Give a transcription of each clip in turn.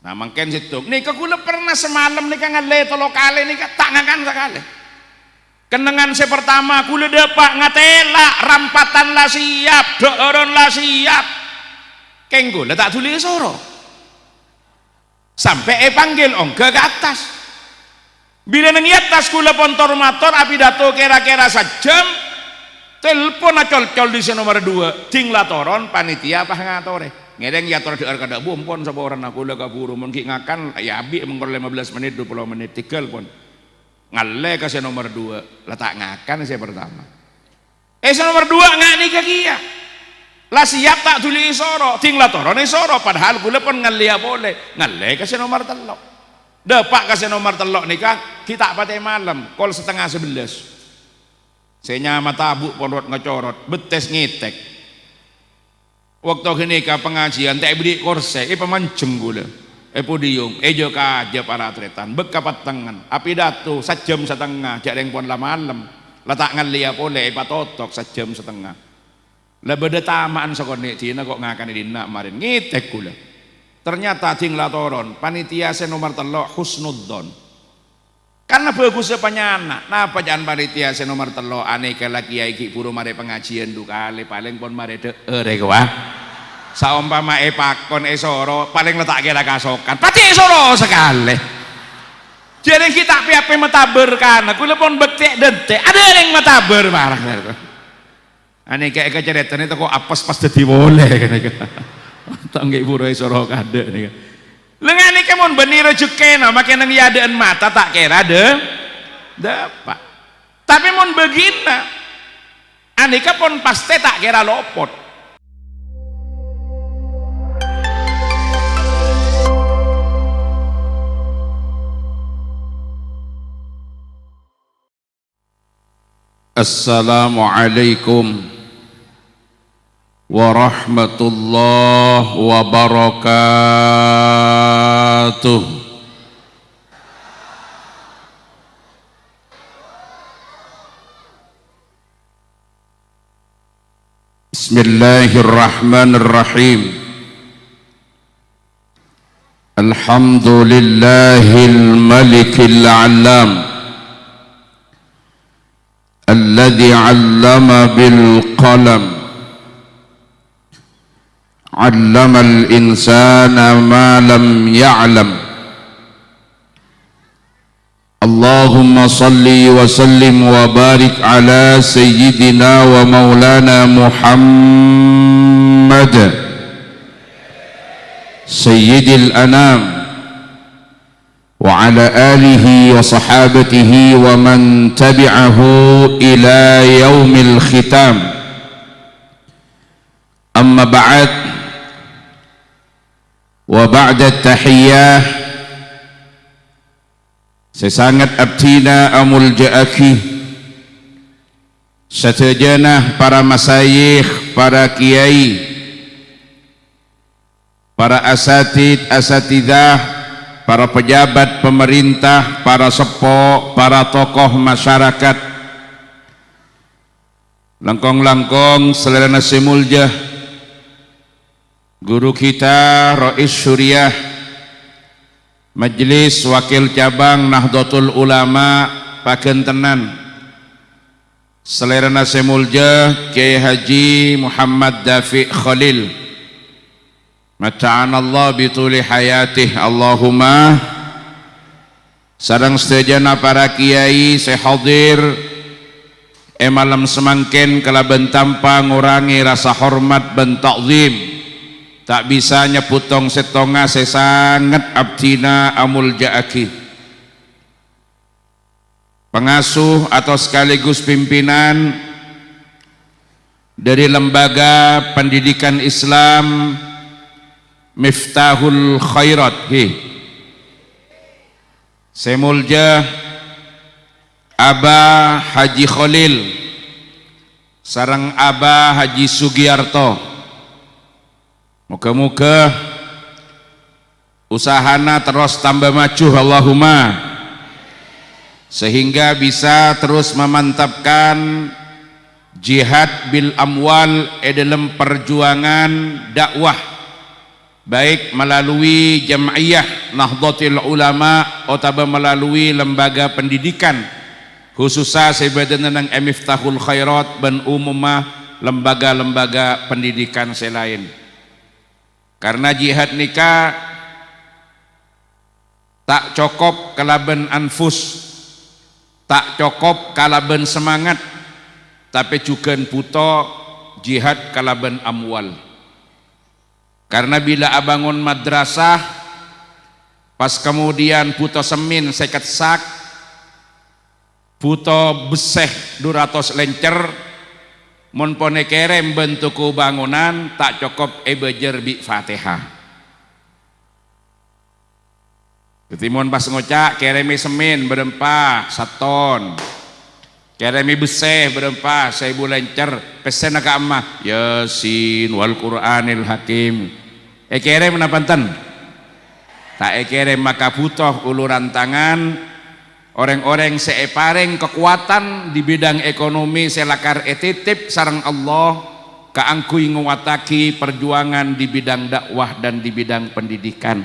Nah mangken situ nika kula pernah semalam nika ngale tolo kali nika tak ngakan sekali kenangan saya pertama kula depak ngatela rampatan lah siap doron lah siap kenggo lah tak tulis soro sampai panggil ongga ke atas bila nang atas kula pontor motor api dato kira-kira sejam telepon acol-col di nomor 2 ting latoron panitia apa ngatore ngedeng ya tor dear kada bumpon sapa orang aku lah kaburu mun ki ngakan ya abi mengkor 15 menit 20 menit tikel pun ngalle kasih nomor 2 letak ngakan saya pertama nomor 2 ngak nikah kia lah siap tak tuli isoro ting latoron isoro padahal kula pun ngalle boleh ngalle kasih nomor telok depak kasih nomor telok nikah kita pakai malam kol setengah 11 saya nyama tabuk pondot ngecorot betes ngitek waktu kini ke pengajian tak beri korse pemanceng gula podium joka aja para atletan bekapat tangan api datu sejam setengah jak yang pun malam letak ngalia boleh patotok sejam setengah lah beda tamaan sekone dina kok ngakan dina kemarin ngitek gula ternyata ting latoron panitia saya nomor telok husnudzon karena bagusnya penyana napa jangan panitia saya nomor telok aneh kalau kiai ki puru mare pengajian dukale paling pun mare wah saumpama pakon soro paling letak kira kasokan pati soro sekali jadi kita piape metaber kan aku lepon betek dente ada yang metaber marah aneh kayak keceretan itu kok apes pas jadi boleh tangga puru soro kade nih lengan ini kamu benih rezeki nah makin nang yadaan mata tak kira dapat tapi mon begina anika pun pasti tak kira lopot Assalamualaikum warahmatullahi wabarakatuh. Bismillahirrahmanirrahim. Alhamdulillahil malikil alam alladzi 'allama bil qalam allamal insana ma lam ya'lam Allahumma salli wa sallim wa barik ala sayyidina wa maulana Muhammad sayyidil anam wa ala alihi wa sahabatihi wa man tabi'ahu ila yaumil khitam amma ba'd wa ba'da tahiyyah sesangat abtina amul ja'aki setejenah para masayikh, para kiai, para asatid, asatidah, para pejabat pemerintah, para sepo, para tokoh masyarakat langkong-langkong selera nasi muljah guru kita Rais Syuriah Majelis Wakil Cabang Nahdlatul Ulama Pakentenan selera nasi muljah Kiai Haji Muhammad Dafiq Khalil mata'anallah bituli hayatih Allahumma sarang setejana para kiai sehadir malam semangkin kalaban tanpa ngurangi rasa hormat dan ta'zim tak bisa nyeputong setonga sesangat abdina amul ja'aki pengasuh atau sekaligus pimpinan dari lembaga pendidikan Islam Miftahul Khairat Semulja Aba Haji Khalil sarang Aba Haji Sugiarto muka-muka usahana terus tambah maju Allahumma sehingga bisa terus memantapkan jihad bil amwal dalam perjuangan dakwah baik melalui Jam'iyah Nahdlatul Ulama atau melalui lembaga pendidikan khususnya sebadan nang Miftahul Khairat ben umumah lembaga-lembaga pendidikan selain. Karena jihad nikah tak cukup kalaban anfus, tak cukup kalaban semangat, tapi juga butuh jihad kalaban amwal. Karena bila abangun madrasah pas kemudian butuh semin seket sak, butuh beseh 200 lencer, mun pone kerem bentuk bangunan tak cukup bejer bi Fatihah. Ketimun pas ngocak keremi semin berempah saton, keremi beseh berempah 1000 lencer, pesen ka amah Yasin wal Qur'anil Hakim. Kerem napanten tak kerem maka butuh uluran tangan orang-orang seepareng kekuatan di bidang ekonomi selakar etitip sareng Allah kaangkuy nguwataki perjuangan di bidang dakwah dan di bidang pendidikan.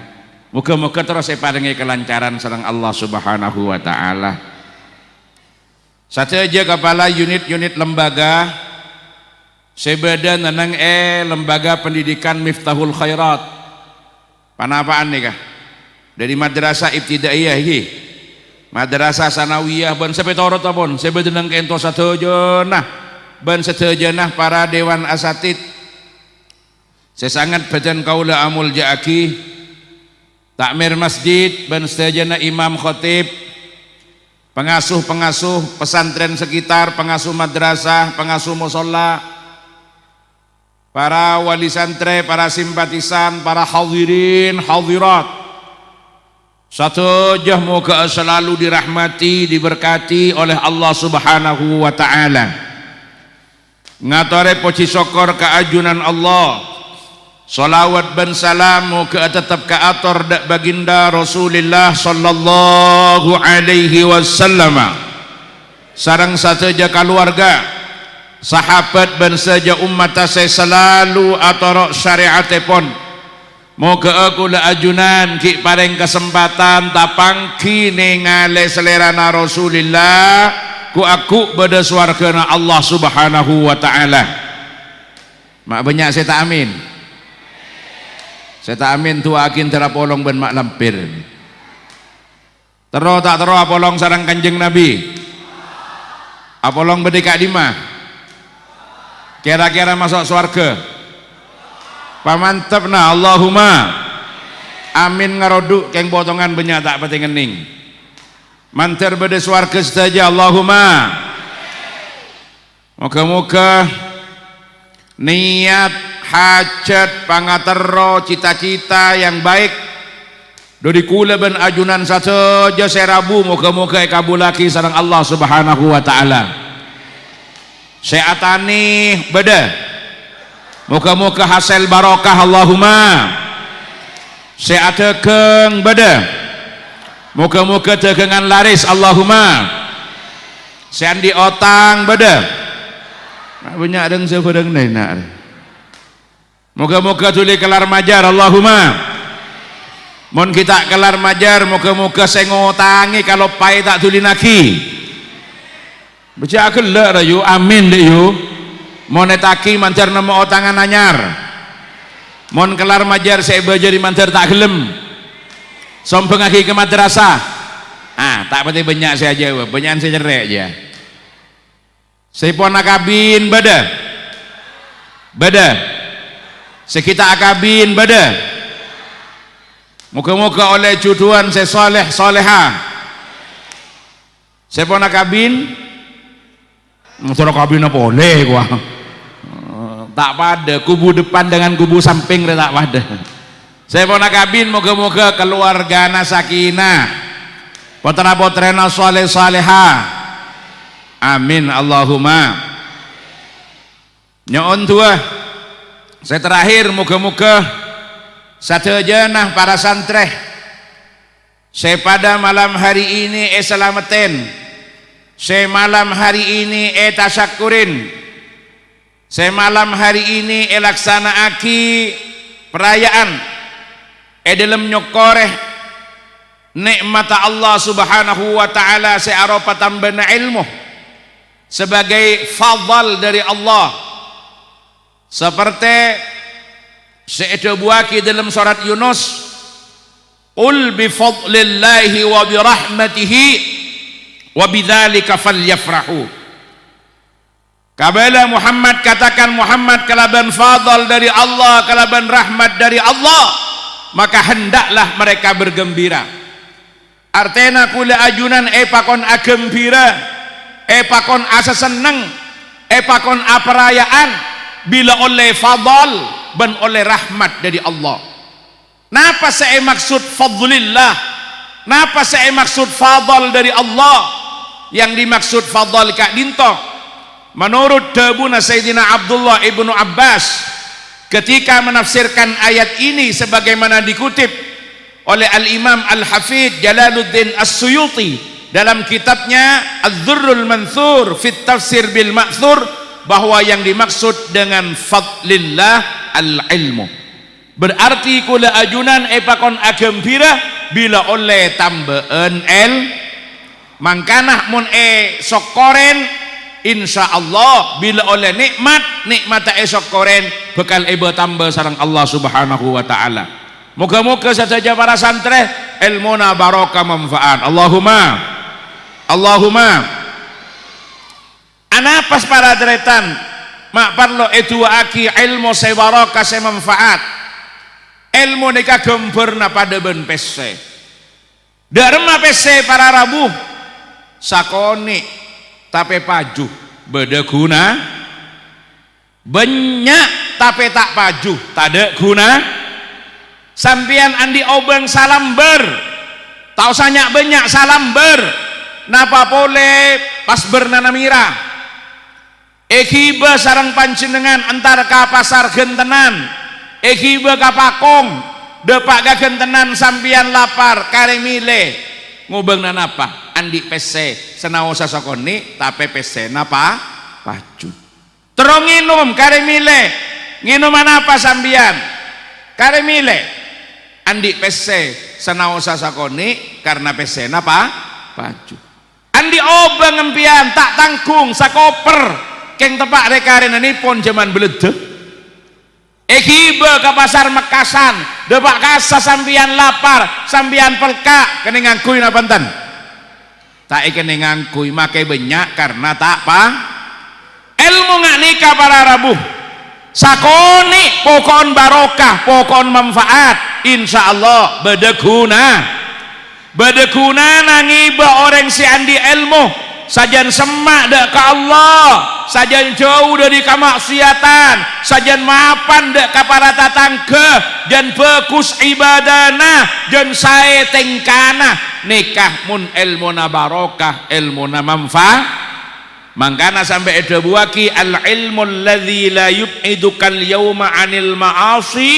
Muga-muga terus separengi kelancaran sareng Allah Subhanahu wa taala. Sateja kepala unit-unit lembaga sebeda nenang lembaga pendidikan Miftahul Khairat. Panapaan nih kah? Dari madrasah ibtidaiyah iki. Madrasah sanawiyah ban sepetoro ta pun sebeda nang kento satejenah ban satejenah para dewan asatid. Sesangat badan kaula amul jaaki takmir masjid ban satejenah imam khatib, pengasuh-pengasuh pesantren sekitar, pengasuh madrasah, pengasuh musholla, para wali santri, para simpatisan, para hadirin, hadirat, satu jah moga selalu dirahmati, diberkati oleh Allah Subhanahu wa taala. Ngatore poci syukur ka ajunan Allah. Salawat dan salam moga tetap ka ator dak baginda Rasulullah sallallahu alaihi wasallam. Sareng sateja keluarga, sahabat dan saja umat saya selalu atorok syariat pun. Moga aku la ajunan ki pareng kesempatan tapang kini ngale selerana Rasulillah ku aku beda swargana Allah Subhanahu wa taala. Mak banyak saya tak amin. Saya tak amin tu akin terapolong ben mak lampir. Tero tak tero apolong sarang Kanjeng Nabi. Apolong bedeka dimah. Kira-kira masuk swarga. Pamantep nah Allahumma amin ngaroduk keng potongan banyak tak pati ngening. Manter bede swarga saja Allahumma. Moga-moga niat hajat pangatero cita-cita yang baik dodi kula ben ajunan saja serabu moga-moga kabulaki sareng Allah Subhanahu wa taala. Seatani beda moga-moga hasil barokah Allahumma. Seatekeng beda moga-moga tegengan laris Allahumma. Seandi otang beda banyak deng sebereng nenak. Moga-moga tuli kelar majar Allahumma. Mon kita kelar majar moga-moga saya ngotangi kalau pai tak tuli naki. Baca gelak rayu amin deh yu. Monetaki mancar nama otangan anyar. Mon kelar majar saya belajar di mancar tak gelem. Sompeng lagi ke madrasah. Tak pati banyak saya aja, banyak saya cerek aja. Saya pun akabin beda. Sekitar akabin beda. Moga-moga oleh juduan saya soleh soleha. Saya pun akabin. Motor kabin apa boleh gua. Tak pada kubu depan dengan kubu samping tak pada. Saya pun akabin moga-moga keluarga sakinah. Putra-putrena soleh soleha. Amin Allahumma. Nyon tua. Saya terakhir moga-moga satejenah para santri saya pada malam hari ini selamatin, saya malam hari ini tasyakurin, saya malam hari ini laksana aki perayaan dalam nyokoreh nikmat Allah subhanahu wa ta'ala searopa tambana ilmu sebagai fadl dari Allah, seperti seedabuaki dalam surat Yunus, qul bi fadlillahi wa bi rahmatihi wa bidzalika falyafrahu. Kabala Muhammad, katakan Muhammad, kalaban fadl dari Allah, kalaban rahmat dari Allah, maka hendaklah mereka bergembira. Artena kula ajunan pakon agembira, pakon asa seneng, pakon aperayaan bila oleh fadl dan oleh rahmat dari Allah. Napa saya maksud fadlillah? Napa saya maksud fadl dari Allah? Yang dimaksud fadl Kak Dinto, menurut Dabuna Sayyidina Abdullah ibnu Abbas ketika menafsirkan ayat ini sebagaimana dikutip oleh Al-Imam Al-Hafidh Jalaluddin As-Suyuti dalam kitabnya Az-Dzurrul Manthur fit Tafsir bil Ma'thur, bahwa yang dimaksud dengan fadlillah al-ilmu, berarti kula ajunan pakon agembira bila oleh tambaan mangkanah mun sokoren insyaallah bila oleh nikmat sokoren bekal tambah sareng Allah subhanahu wa ta'ala. Moga-moga saja para santri ilmuna barokah manfaat. Allahumma anapas para deretan mak parlo aki ilmu se barokah se manfaat. Ilmu nika gemberna pada ben pese darma pese para rabuh sakoni tapi paju beda guna, banyak tapi tak paju tada guna. Sampian andi obeng salamber tak usahnya banyak salamber napa boleh pas bernanamira ekiba sarang panjenengan antar ka pasar gentenan, ekiba ka pakong depak ka gentenan sampian lapar kare mile ngobeng nanapa andi pese senaosa sakoni tapi pese napa paju terong nginum kare mile nginuman apa sambian kare mile andi pese senaosa sakoni karena pese napa paju andi obeng empian tak tanggung sakoper keng tepak rekare nanipun zaman beledeg ekiba ke pasar Mekasan depak kasa sambian lapar sambian pelka kene ngangkuy napanten tak kene ngangkuy make banyak karena tak pa ilmu ngak nikah para rabuh sakoni pokon barokah pokon manfaat insyaallah bedeguna nangiba orang si andi ilmu sajan semak dak ke Allah, sajan jauh dari kemaksiatan, sajan mapan dak ke para tatangga, jan bagus ibadana, jan sae tengkana nikah mun ilmuna barokah, ilmuna manfaat. Mangkana sampai ada buaki al-ilmu alladzi la yub'idukal yawma 'anil ma'asi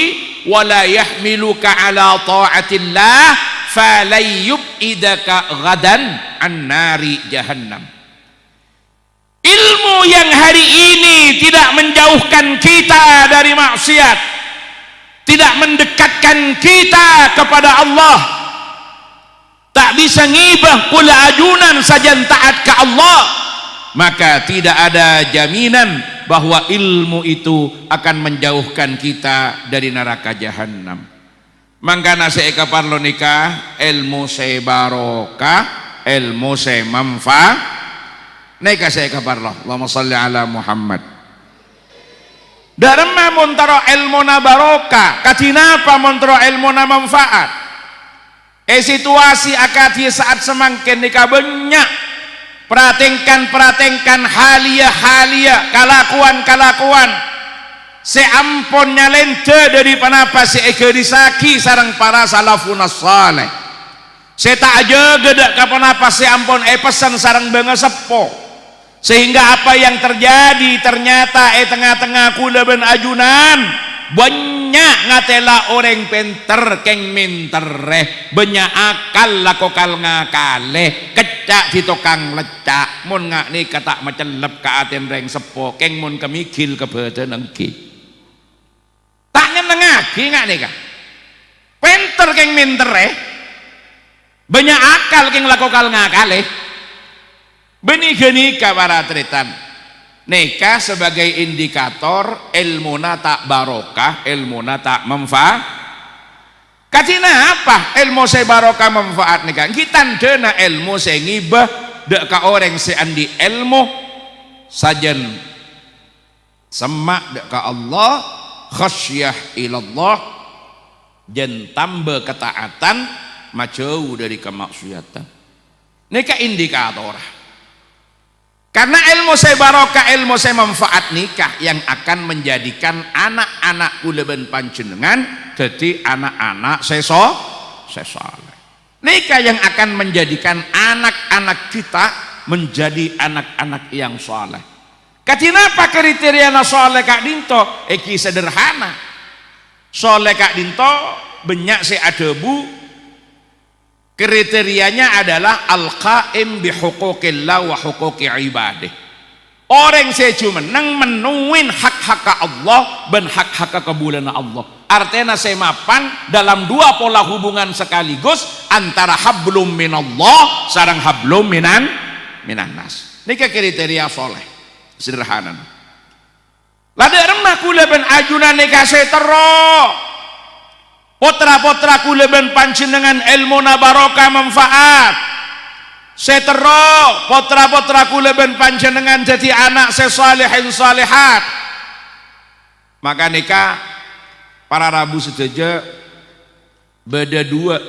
wa la yahmiluka 'ala ta'atillah falayyub idaka gadan an-nari jahannam. Ilmu yang hari ini tidak menjauhkan kita dari maksiat, tidak mendekatkan kita kepada Allah, tak bisa ngibah kula ajunan sajan taat ke Allah, maka tidak ada jaminan bahwa ilmu itu akan menjauhkan kita dari neraka jahannam. Mangkana seeka parlo nikah ilmu se barokah, ilmu se manfaat nikah seeka parlo. Allahumma salli ala Muhammad. Darma montaro ilmu na barokah katinapa montaro ilmu na manfaat situasi akati saat semangkin nikah banyak peratingkan halia kalakuan seamponnya lente dari panapa seegerisaki sarang para salafun saleh tak aja gedak kapanapa seampon pesan sarang bangga sepo sehingga apa yang terjadi ternyata tengah-tengah kula ben ajunan banyak ngatela orang pinter keng mintereh banyak akal lakokal ngakale kecak di tokang lecak mun ngak ni kata macelep ka aten reng sepo keng mun kemikil kebadan engki tak ngenengaki ngak nika Pinter keng minter banyak akal keng lakokal ngakale. Benih-genika para tretan. Nikah sebagai indikator ilmuna tak barokah, ilmuna tak manfaat. Katina apa? Ilmu se barokah manfaat nikah. Kita dena ilmu se ngibah dek ka orang se andi ilmu sajen semak dek ka Allah khasyah ilallah jen tambah ketaatan majauh dari kemaksiatan. Nikah indikator. Karena ilmu saya barokah, ilmu saya manfaat nikah yang akan menjadikan anak-anak kuleben panjenengan jadi anak-anak saya soleh. Nikah yang akan menjadikan anak-anak kita menjadi anak-anak yang soleh. Katina apa kriteria soleh Kak Dinto? Eki sederhana. Soleh Kak Dinto banyak se adebu. Kriterianya adalah al-qaim bi huquqillah wa huquqi ibadah. Orang saya cuma menuin hak-hak Allah dan hak-hak kebulan Allah. Artinya saya mapan dalam dua pola hubungan sekaligus antara hablum minallah sareng hablum minan nas. Ini kriteria soleh sederhana. Lada remah kula ben ajunan nikah saya terok. Potra-potra kula ben panjenengan ilmuna barokah manfaat. Setero potra-potra kula ben panjenengan jadi anak sesalihin salihat. Maka nikah para rabu sedaja beda dua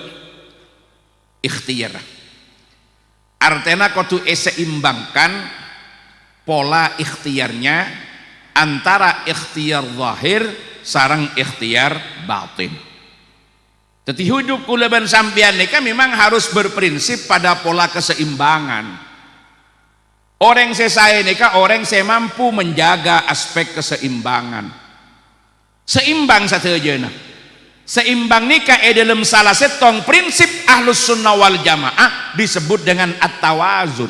ikhtiar. Artinya kudu seimbangkan pola ikhtiarnya antara ikhtiar zahir sareng ikhtiar batin. Jadi hidup kula ben sampeyan nikah memang harus berprinsip pada pola keseimbangan. Orang saya nikah orang saya mampu menjaga aspek keseimbangan. Seimbang satejeuna. Seimbang nikah dalam salah setong prinsip Ahlus Sunnah wal Jamaah disebut dengan at-tawazun.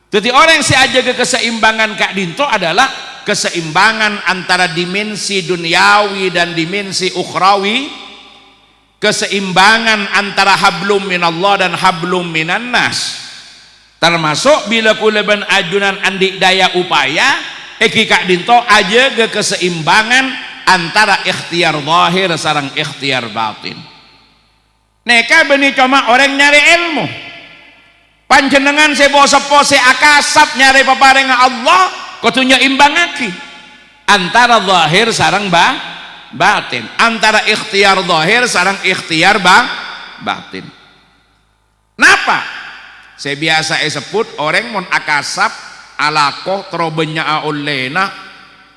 Jadi orang saya jaga keseimbangan Kak Dinto adalah keseimbangan antara dimensi duniawi dan dimensi ukhrawi. Keseimbangan antara hablum minallah dan hablum minan nas. Termasuk bila kula ben ajunan andi daya upaya eki Kak Dinto aja ke keseimbangan antara ikhtiar zahir sareng ikhtiar batin. Neka beni cuma orang nyari ilmu. Panjenengan sepo-sepo se akasap nyari paparing Allah kudunya imbangake antara zahir sareng batin, antara ikhtiar zahir sareng ikhtiar batin. Napa? Saya biasa sebut orang mon akasap alakoh terobenya aulena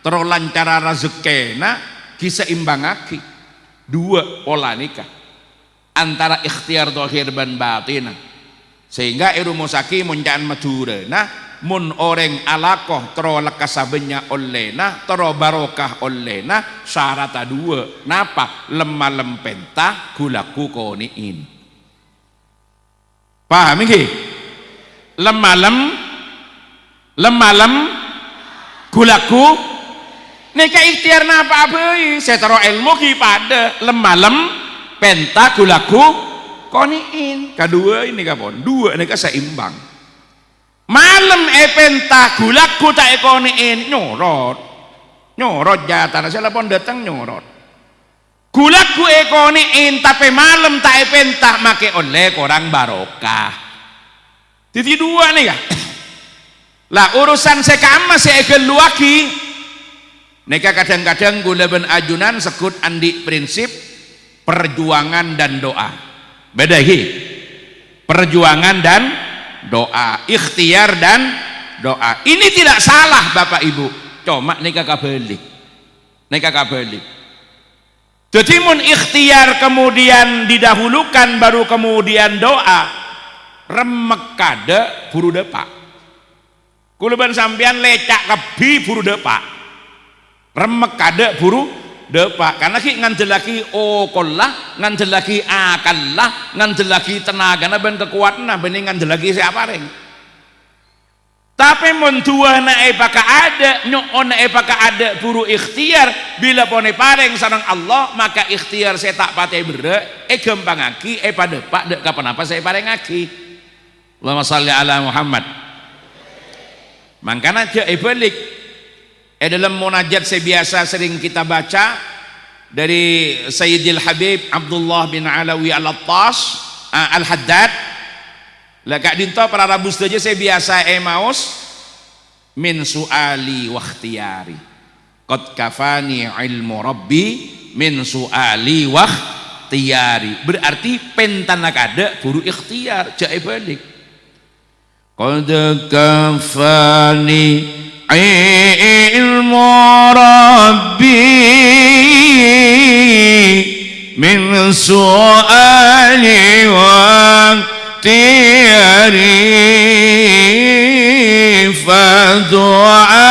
terolancara rezekena kisah imbangaki dua pola nikah antara ikhtiar zahir dan batin sehingga irumusaki munjaan madurena mun orang alakoh tero lekasabenya olena tero barokah olena syarat dua napa lemah lempenta gulaku koniin paham iki lemah lem gulaku nika ikhtiar napa abei saya tero ilmu ki pada lemah lempenta gulaku koniin kedua ini kapon dua nika seimbang. Malam penta gulaku tak ekoniin nyorot jatah saya pun datang nyorot gulaku ekoniin tapi malam tak penta make oleh korang barokah titi dua nih ya lah urusan sekama saya keluaki neka kadang-kadang gula ben ajunan sekut andi prinsip perjuangan dan doa beda hi perjuangan dan doa, ikhtiar dan doa. Ini tidak salah Bapak Ibu. Cuma nikah kabalik. Jadi mun ikhtiar kemudian didahulukan baru kemudian doa. Remek kada buru depak. Kuluban sampean lecak kebi buru depak. Remek kada buru depak karena ki ngandelaki okollah ngandelaki akallah ngandelaki tenaga ben kekuatan bening ngandelaki siapa reng Tapi mun tua nae paka ada nyok nae paka ada buru ikhtiar bila pone pareng sareng Allah maka ikhtiar saya tak pateh bere gampang aki pada pak dek kapan apa saya pareng aki. Allahumma shalli ala Muhammad. Mangkana aja balik dalam munajat saya biasa sering kita baca dari Sayyidil Habib Abdullah bin Alawi Al-Attas Al-Haddad. Lah kak dinto para rabus saja saya biasa maos min suali wa ikhtiyari qad kafani ilmu rabbi min suali wa ikhtiyari berarti pentana kada buru ikhtiar jai balik qad kafani ilmu rabbi min suali wa اختياري فدعائي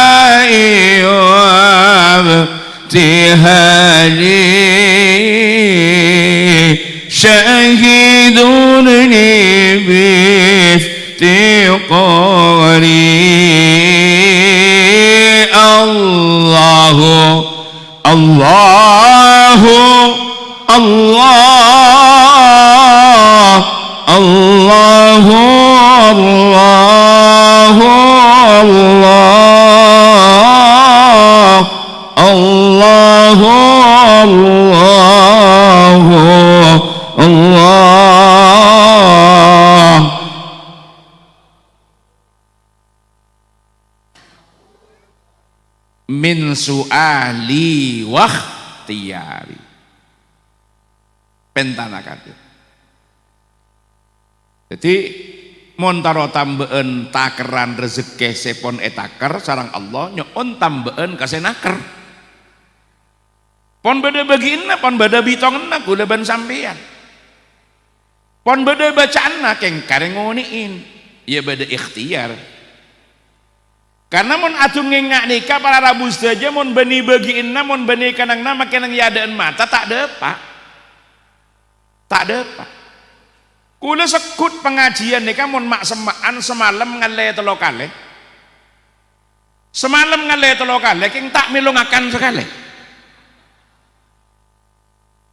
وابتهالي شهدوني بافتقاري الله الله الله الله الله الله الله الله min suali wa ikhtiyari pentana kate. Jadi montaro tambeun takeran rezeki sepon etaker sarang Allah nyon tambeun kasenaker. Pon beda bagiinna pon beda bitongenna kula ban sampean. Pon beda bacaanna keng kareng ngoniin. Ya beda ikhtiar. Karena mon atuh ngengak nikah para rabu saja mon beni bagiinna mon beni kanangna makenang yadaan mata tak depak. Tak depak. Kula sekut pengajian nika mun mak semaan semalam ngale telo kali. Semalam ngale telo kali king tak milungakan sekali.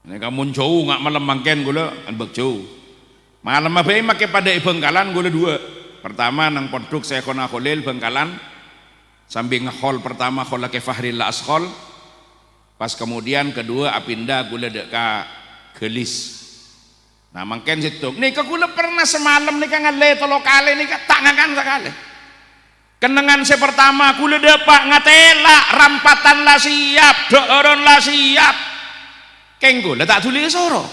Nika mun jauh ngak malam mangken kula ambek jauh. Malam abe make pada Bengkalan kula dua. Pertama nang pondok Syekhona Khalil Bengkalan sambil ngehol pertama hol ke Fahril Ashol. Pas kemudian kedua apinda kula dek ka Gelis. Nah mangken situ nika kula pernah semalam nika ngale telo kali nika tak ngakan sekali. Kenangan saya pertama kula depak ngatela rampatan lah siap dooron lah siap keng kula tak tulis soro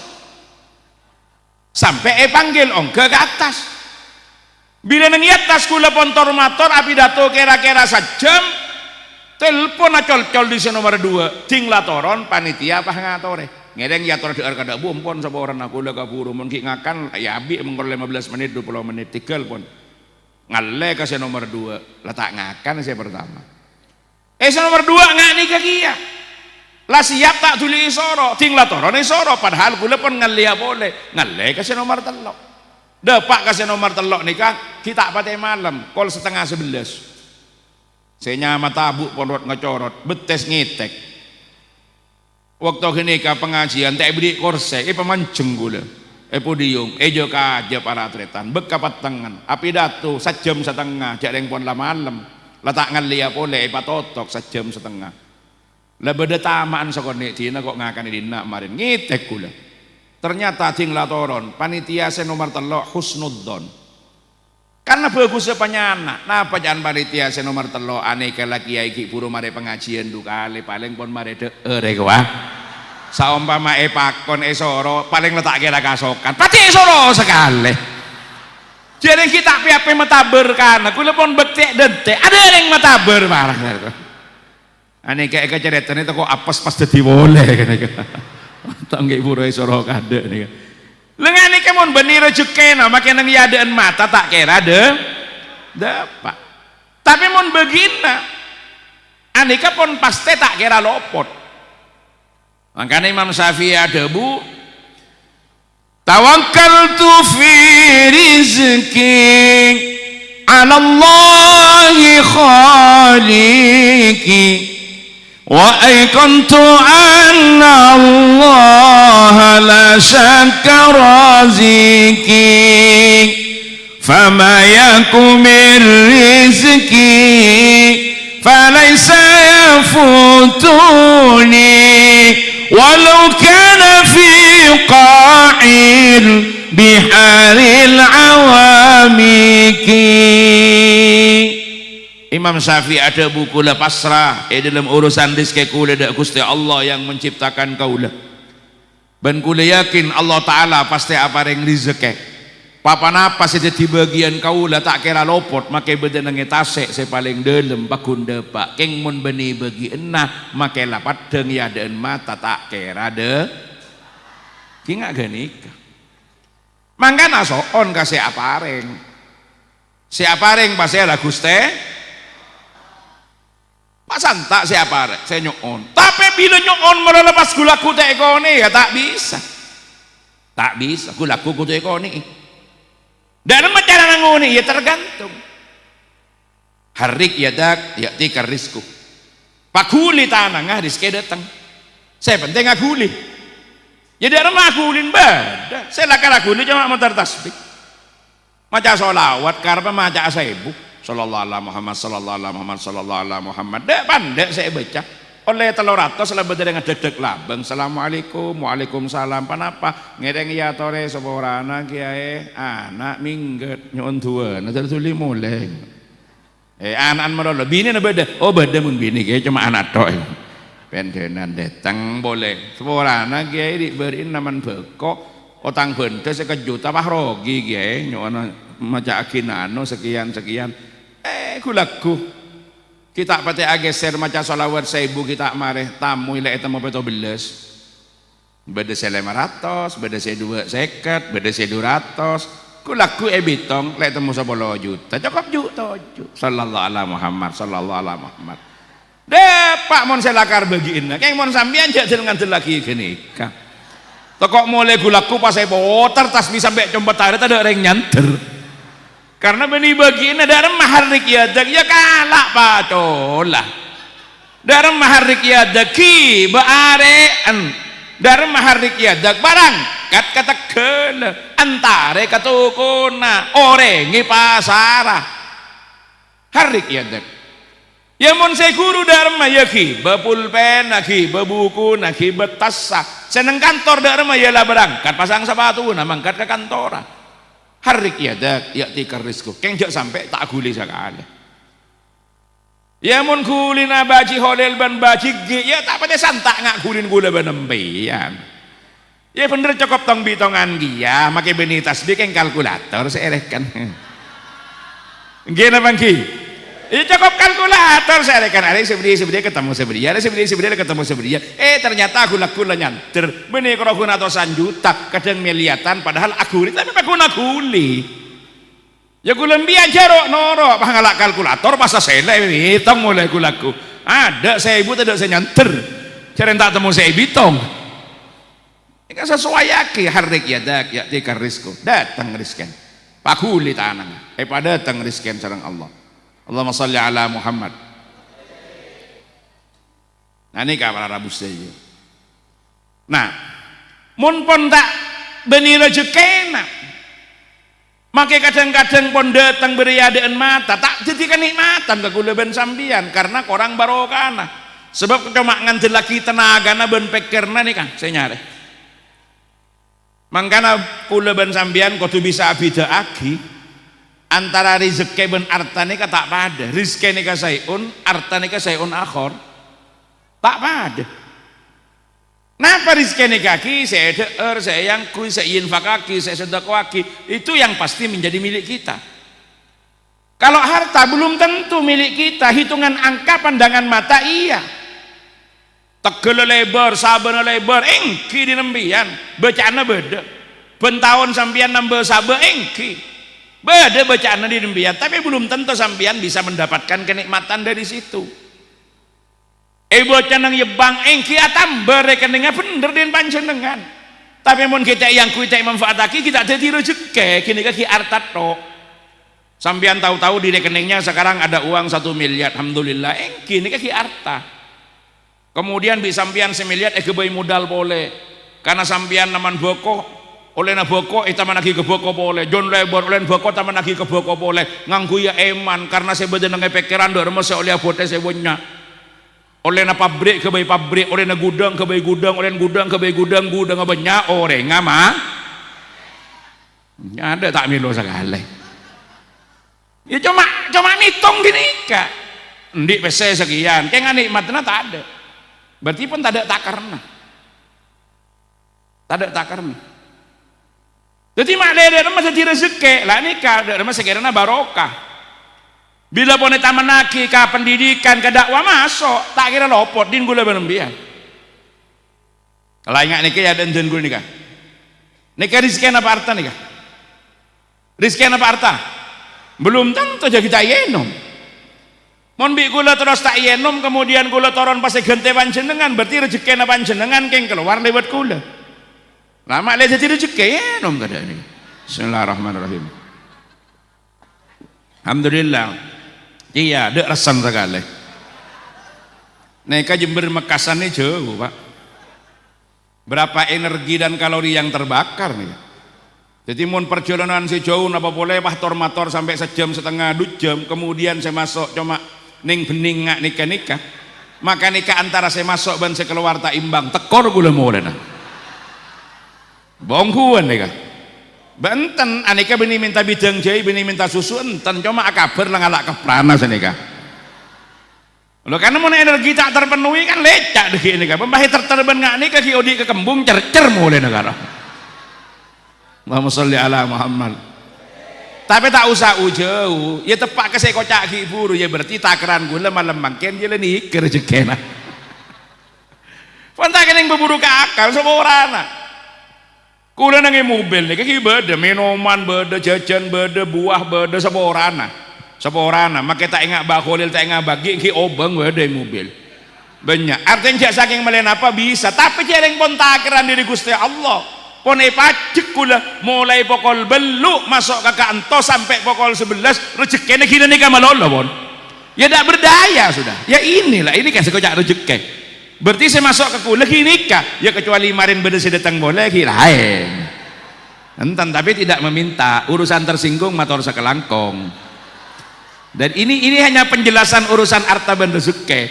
sampai panggil ongke ke atas bila nang atas kula pontor motor api dato kira-kira sajam telepon acol-col di nomor 2 ting latoron panitia apa ngatore ngereng ya tor dear kada bumpon sapa orang aku lah kaburu mun ki ngakan ya abi mengkor 15 menit 20 menit tikel pun ngalle ka nomor 2 letak ngakan saya pertama nomor 2 ngak nikah kia lah siap tak tuli isoro ting latoron isoro padahal kula pun ngalle boleh ngalle ka nomor 3 depak ka nomor 3 nikah kita pate malam kol setengah 11 saya nyama tabuk pondot ngecorot betes ngitek waktu kini ka pengajian tak beri korse pemanceng gula podium joka aja para atletan bekapat tangan api datu sejam setengah jak pon la malam letak ngalia boleh patotok sejam setengah lah beda tamaan sakone dina kok ngakan dina marin ngitek gula ternyata ting latoron panitia se nomor 3 husnudzon karena bagusnya penyana napa jangan panitia se nomor 3 aneka laki iki puru mare pengajian dukale paling pon mare deure wah saumpama pakon soro paling letak kira kasokan pati soro sekali jadi kita piape mataber kan aku lepon betek dente ada yang mataber marah aneka keceretan itu kok apes pas jadi boleh kan tangge puru soro kade nih lengan ini mon benih rezeki na makin nang yadaan mata tak kira dapat tapi mon begina aneka pun pasti tak kira lopot. Makanya Imam Syafi'i ada bu tawakkaltu fi rizqi ala Allah خالقي وأيقنت أن الله لا شك رازقي فما يكن من رزقي فليس يفوتني ولو كان في قاع بحار العوامق. Imam Syafi'i ada buku la pasrah dalam urusan rezeki kula dak Gusti Allah yang menciptakan kaula. Ben kula yakin Allah taala pasti apareng rezeki. Papan apa saja di bagian kaula tak kira lopot make beden ngetasek saya paling dalam bakun depak keng mun beni bagi enah make lapat deng ya den mata tak kira de kinga genika. Mangkana soon kasih apareng. Si apareng pasti ada Gusti pasan tak siapa saya nyuon, tapi bila nyuon melepas gulaku tak ekoni ya tak bisa gulaku tak ekoni dan macam nangoni ya tergantung harik ya dak ya tikar risku pakuli tanah ngah rizki datang saya penting akuli ya dari rumah akulin beda saya lakar-lakuli cuma motor tasbih macam solawat karena macam asaibu sallallahu alaihi Muhammad sallallahu alaihi Muhammad sallallahu alaihi Muhammad dek pandek saya baca oleh telur ratus lebih dengan dedek labeng assalamualaikum waalaikumsalam panapa ngedeng ya tore seborana kiai anak minggat nyon tua nanti tuli mulai anak merolo bini na beda oh beda mun bini kiai cuma anak tok pendenan datang boleh seborana kiai diberiin naman bekok otang bente sekejut apa rogi kiai nyon maca akinano sekian kulaku kita pati ageser maca solawat 1000 kita mareh tamu ila eta mau peto beles beda 500 beda 250 beda 200 kulaku bitong lek temu 10 juta cukup juta sallallahu alaihi Muhammad sallallahu alaihi Muhammad depak mon selakar bagiin keng mon sampean jak dengan lagi genika tokok mulai kulaku pas saya boter tas bisa sampai coba tarik ada orang nyanter karena beni bagian ada maharik yadak ya kalak patolah dari maharik yadak ki baareen dari maharik yadak barang kata kele antare katukuna orengi pasara harik yadak ya mon saya guru dharma ya ki bepulpen ki bebuku ki betasa seneng kantor dharma ya lah berangkat pasang sepatu na mangkat ke kantora harik yadak yaktikar rizku keng jak sampai tak guli sekali ya mun gulin abaji holel ban baji ya tak pada santak ngak gulin gula benempian ya bener cukup tong bitongan gia make beni tasbih keng kalkulator seerekan gini bangki ya cukup kalkulator seerekan ada sebedi ketemu sebedi ada sebedi ketemu sebedi ternyata aku laku nyanter beni kerokun ratusan juta kadang miliatan padahal aku tapi aku nakuli ya kulembi aja rok norok pangalak kalkulator pasal sele hitung mulai kulaku ada 1000 tidak saya nyanter cara tak temu 1000 bitong ini sesuai yaki harik yadak yaktikar rizku datang rizken pakuli tanang pada datang rizken sareng Allah Allahumma salli ala Muhammad. Nah ini para Rabu saja. Nah, mun pon tak beni rezekina. Maka kadang-kadang pon datang beriadaan mata tak jadi kenikmatan ke kula ben sambian karena korang barokana. Sebab cuma nganti lagi tenaga na ben pikirna nih kan saya nyari. Mangkana kula ben sambian kudu bisa beda agi. Antara rezeki ben artane ka tak pada rezeki ka sayun artane ka sayun akhir tak pada napa rezeki kaki saya deer saya yang kui saya infakaki saya sedekahki itu yang pasti menjadi milik kita kalau harta belum tentu milik kita hitungan angka pandangan mata iya tegel lebar saben lebar engki di nembian bacaana beda ben taun sampean nambah sabe engki beda bacaan di nembian tapi belum tentu sampean bisa mendapatkan kenikmatan dari situ bocah nang yebang engki tambah rekeningnya bener den panjenengan tapi mun kita yang kuita manfaatake kita jadi rezeki kini kaki artat tok Sampean tahu-tahu di rekeningnya sekarang ada uang 1 miliar, alhamdulillah. Engki ini kaki harta. Kemudian bisa sampean 1 miliar kebai modal boleh. Karena sampean naman boko, oleh na boko taman lagi ke boko boleh. John Lebon oleh boko taman lagi ke boko boleh. Nganggu ya eman karena saya bedenang pikiran do remeh oleh abote sebonya. Oleh na pabrik kebai pabrik, oleh na gudang kebai gudang, oleh gudang kebai gudang, gudang banyak orang ngama. Ada tak milo sekali. Ya cuma ngitung gini kak, ndik pese sekian, kayak nikmatnya tak ada, berarti pun tak ada takarna. Jadi mak leder masa jadi rezeki, lah ini kak, dari masa sekiranya barokah. Bila boleh taman naki, ke pendidikan, ke dakwah masuk, tak kira lopot, din gula benembian. Kalau ingat nikah ya dan jen gula nikah. Nikah rizki apa harta nikah? Rizki apa harta? Belum tentu jadi kita yenom. Mon bi gula terus tak yenom kemudian gula toron pas gente panjenengan berarti rezeki na panjenengan keng keluar lewat gula. Lama le jadi rezeki yenom kada ini. Bismillahirrahmanirrahim. Alhamdulillah. Iya, dek rasan sekali. Neka Jember Mekasan ini jauh, Pak. Berapa energi dan kalori yang terbakar nih. Jadi mohon perjalanan sejauh napa boleh motor sampai 1,5 jam 2 jam kemudian saya masuk cuma ning bening ngak nikah maka nikah antara saya masuk dan saya keluar tak imbang tekor gula mulai nah bongkuan nikah benten anika bini minta bidang jai bini minta susu enten cuma akabar lah ngalak keprana saya nikah lo karena mau energi tak terpenuhi kan lecak deh nikah pembahit terterban ngak nikah kiodi ke kembung cercer mulai negara Allahumma sholli ala Muhammad. Tapi tak usah jauh, ya tepak ke saya kocak hibur, ya berarti takaran gula malam makin dia ni kerjekena. Pantai yang berburu ke akal semua orang. Gula nangi mobil ni, kaki beda minuman, beda jajan, beda buah, beda semua orang. Maka tak ingat bakolil, tak ingat bagi, ki obeng beda mobil. Banyak. Artinya saking melihat apa bisa, tapi jarang pun takaran diri Gusti Allah. Pone pacek kula mulai pokol beluk masuk ke kantor sampai pokol 11 rezekinya gini nih kamalolo pon ya tak berdaya sudah ya inilah ini kan sekejap rezeki berarti saya masuk ke kula gini kah ya kecuali marin beda saya datang boleh lain enten tapi tidak meminta urusan tersinggung motor sekelangkong dan ini hanya penjelasan urusan harta dan rezeki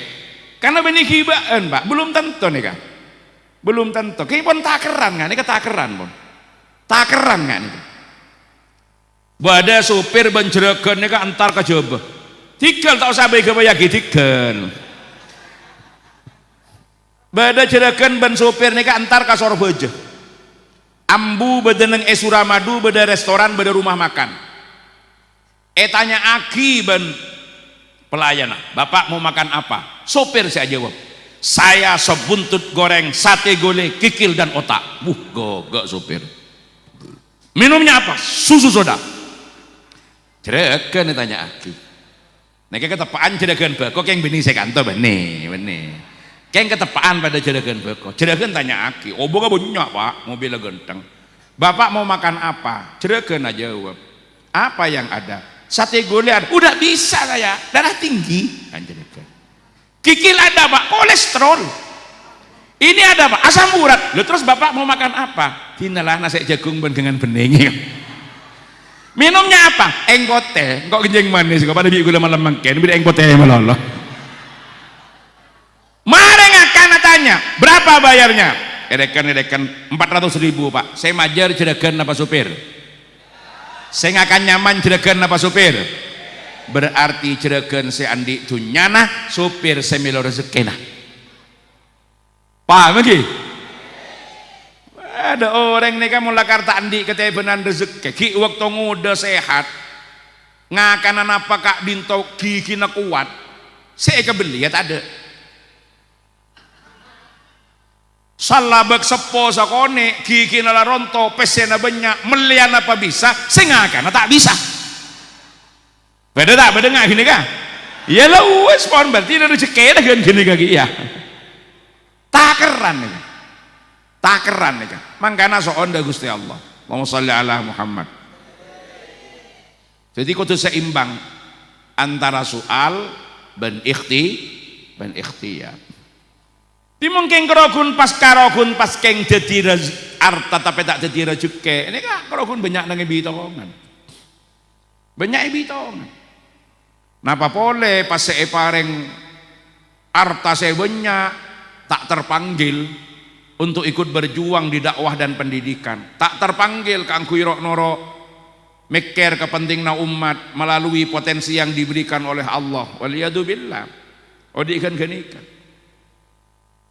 karena benih hibaan Pak belum tentu nih kah belum tentu, kini pun takeran nggak? Ini ketakeran pun, takeran nggak nih? Bada supir benjerakan nih antar ke Jawa, tinggal tak usah bagi bayagi tinggal. Bada jerakan ben supir nih antar ke Sorboja, ambu bedeneng Suramadu, beda restoran, beda rumah makan. Tanya aki ben pelayan, bapak mau makan apa? Supir saya jawab. Saya sebuntut goreng sate gole kikil dan otak gogok supir minumnya apa susu soda jerakan tanya aki neka ketepaan jerakan beko yang benih saya kantor benih yang ketepaan pada jerakan beko jerakan tanya aki obonga banyak Pak mobilnya genteng bapak mau makan apa jerakan aja jawab apa yang ada sate gole ada udah bisa saya darah tinggi jerakan kikil ada Pak, kolesterol ini ada Pak, asam urat lalu terus bapak mau makan apa? Dinalah nasi jagung dengan bening minumnya apa? Engkote, kok genjeng manis kok pada biar gula malam makan biar engkote meloloh mari ngakan tanya berapa bayarnya? edekan 400.000 Pak saya majar jeragan apa supir? Saya ngakan nyaman jeragan apa supir? Berarti jeragan seandi dunyana supir semilo rezekina paham lagi? Ada orang nih kamu lakar tak andi ketebenan rezeki ki waktu nguda sehat ngakanan apa kak dinto gigi na kuat saya kebeli ya tak ada salabak sepo sakone gigi na laronto pesena banyak melian apa bisa saya ngakanan tak bisa beda tak beda nggak gini kah ya lah wes pon berarti ada rezeki dah gini kaki ya takeran nih kan mangkana soon dah Gusti Allah Allahumma sholli ala Muhammad Jadi kudu seimbang antara soal dan ikhtiyar. Di mungkin kerogun pas keng jadi arta tapi tak jadi rezeki. Ini kan kerogun banyak nang bitongan. Banyak bitongan. Napa boleh pas saya pareng arta saya banyak tak terpanggil untuk ikut berjuang di dakwah dan pendidikan. Tak terpanggil kang kuirok noro mikir kepentingan umat melalui potensi yang diberikan oleh Allah. Waliyadzubillah. Odikan genikan.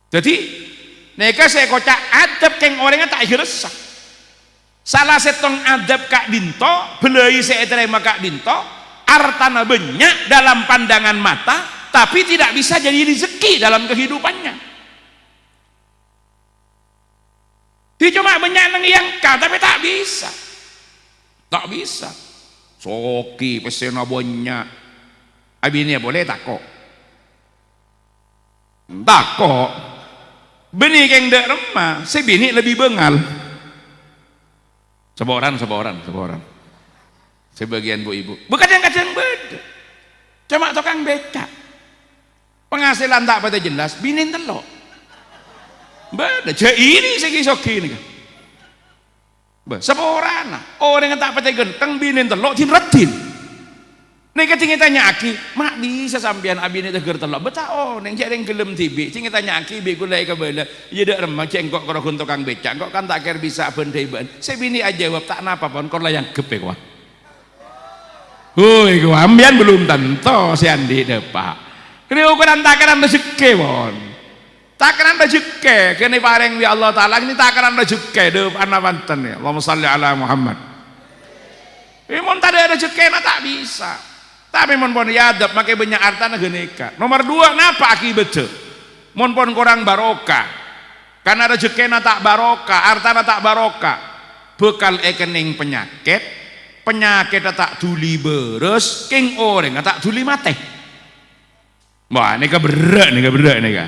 Jadi neka saya kocak adab keng orangnya tak resah. Salah setong adab kak dinto, belai saya terima kak dinto, artana banyak dalam pandangan mata, tapi tidak bisa jadi rezeki dalam kehidupannya. Dia cuma banyak nang yang kau, tapi tak bisa. Tak bisa. Soki pesena banyak. Abini boleh tak kok? Tak kok. Beni keng dek remah, sebini lebih bengal. Seboran. Sebagian bu ibu. Kadang-kadang beda. Cuma tukang becak. Penghasilan tak pada jelas, binin telok. Beda. Ini segi soki ini kan. Seboran. Orang yang tak pada genteng binin telok, tinretin. Nek tinggi tanya aki, mak bisa sampean abine teger telok. Betao neng jareng gelem tibi. Tinggi tanya aki be gulai ke bala. Ya dak remah cengkok karo tukang becak. Kok kan tak ker bisa bendaiban. Sebini aja jawab tak napa pon kor layang gepe kwa. Hoi kwa ambian belum tentu si Andi depak. Kene ukuran takaran rezeki pon. Takaran rezeki kene pareng wi Allah taala ini takaran rezeki deuk ana wonten ya. Allahumma shalli ala Muhammad. Mun tak ada rezeki tak bisa. Tapi mon pon yadab make banyak artana geneka. Nomor 2 napa aki bece? Mon pon kurang barokah. Karena rezekina tak barokah, artana tak barokah. Bekal ekening penyakit tak tuli beres, king orang tak tuli mate. Wah, neka berat neka.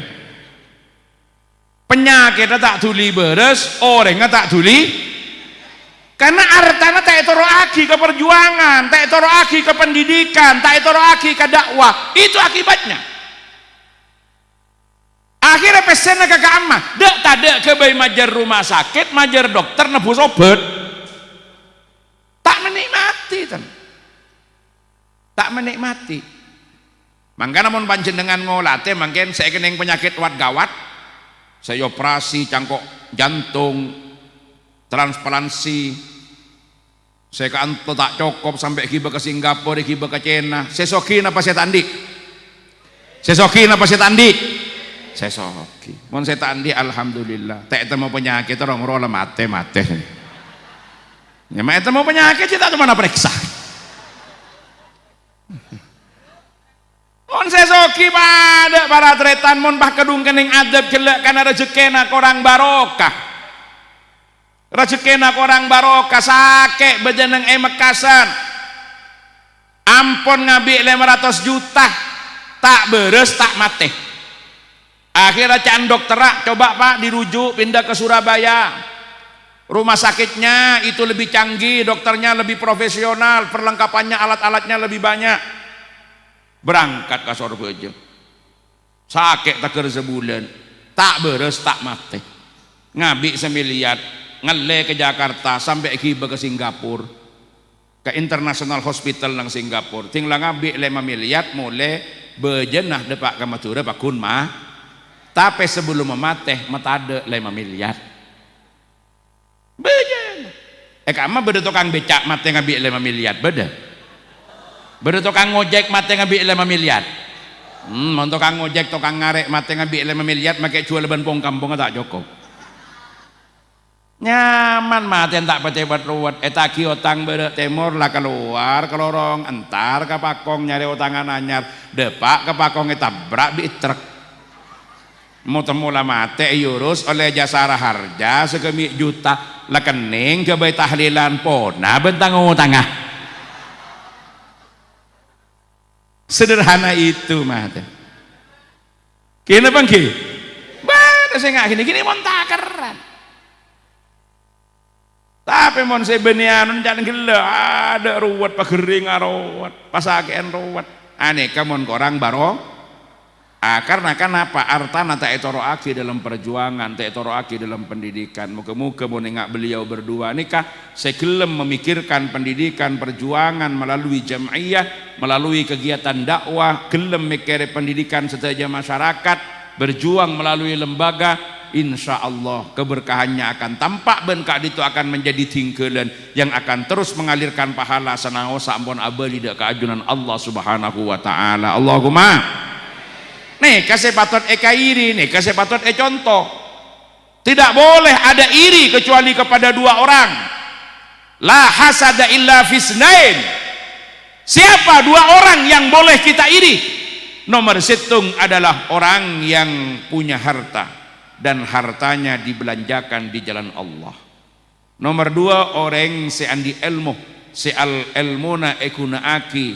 Penyakit tak tuli beres, orang tak tuli. Karena artana tak toro aki ke perjuangan, tak toro aki ke pendidikan, tak toro aki ke dakwah. Itu akibatnya. Akhirnya pesennya ke amma, dak tada ke bayi majar rumah sakit, majar dokter nebus obat. Tak menikmati kan. Tak menikmati. Mangkana mun panjenengan ngolate mangken saya keneng penyakit wat gawat. Saya operasi cangkok jantung, transplantasi, saya kanto tak cukup sampai kiba ke Singapura, kiba ke China. Sesokin apa saya tandi? Sesokin apa saya tandi? Sesoki. Mon saya tandi alhamdulillah. Tak temu penyakit orang rola mate. Ya mak temu penyakit kita cuma periksa. Mon sesoki pada para tretan mon bah kedung kening adab jelek karena rezekina korang barokah. Rezekina korang barokah sakit bejeneng mekasan ampun ngabi 500 juta tak beres tak mati. Akhirnya can dokterak coba pak dirujuk pindah ke Surabaya, rumah sakitnya itu lebih canggih, dokternya lebih profesional, perlengkapannya alat-alatnya lebih banyak. Berangkat ke Surabaya sakit tak kerja sebulan tak beres tak mati. Ngabi 1 miliar ngele ke Jakarta sampai kiba ke Singapura, ke International Hospital nang Singapura. Tinggal ngabi 5 miliar mulai bejenah depak ke Madura pakun mah. Tapi sebelum memateh matade 5 miliar. Bejen. Kama beda tukang becak mate ngabi 5 miliar beda. Beda tukang ngojek mate ngabi 5 miliar. Mon tukang ngojek tukang ngarek mate ngabi 5 miliar make jual ban pong kampung tak cukup. Nyaman maten tak pecepat ruwet etaki otang beda temur lah keluar kelorong entar ke pakong nyari otangan anyar depak ke pakong tabrak bi truk mau temu lah mate yurus oleh jasara harja sekemi juta lah kening ke bayi tahlilan pona bentang tangah sederhana itu mate kini bangki bada saya nggak gini montakeran. Tapi mon sebenian jangan gila ada ruwet pagering ruwet pasakean ruwet aneka mon korang baro karena kenapa artana tak etoroaki dalam perjuangan tak etoroaki dalam pendidikan muka-muka mau nengak beliau berdua nikah segelem memikirkan pendidikan perjuangan melalui jam'iyah melalui kegiatan dakwah gelem mikir pendidikan setaja masyarakat berjuang melalui lembaga insya Allah keberkahannya akan tampak dan itu akan menjadi tinggalan yang akan terus mengalirkan pahala sanaosa ampun abali dak keajunan Allah subhanahu wa ta'ala Allahumma nih kasih patut eka iri nih kasih patut contoh tidak boleh ada iri kecuali kepada dua orang la hasada illa fisnain siapa dua orang yang boleh kita iri nomor situng adalah orang yang punya harta dan hartanya dibelanjakan di jalan Allah. Nomor dua orang seandi ilmu, seal ilmuna ekuna aki,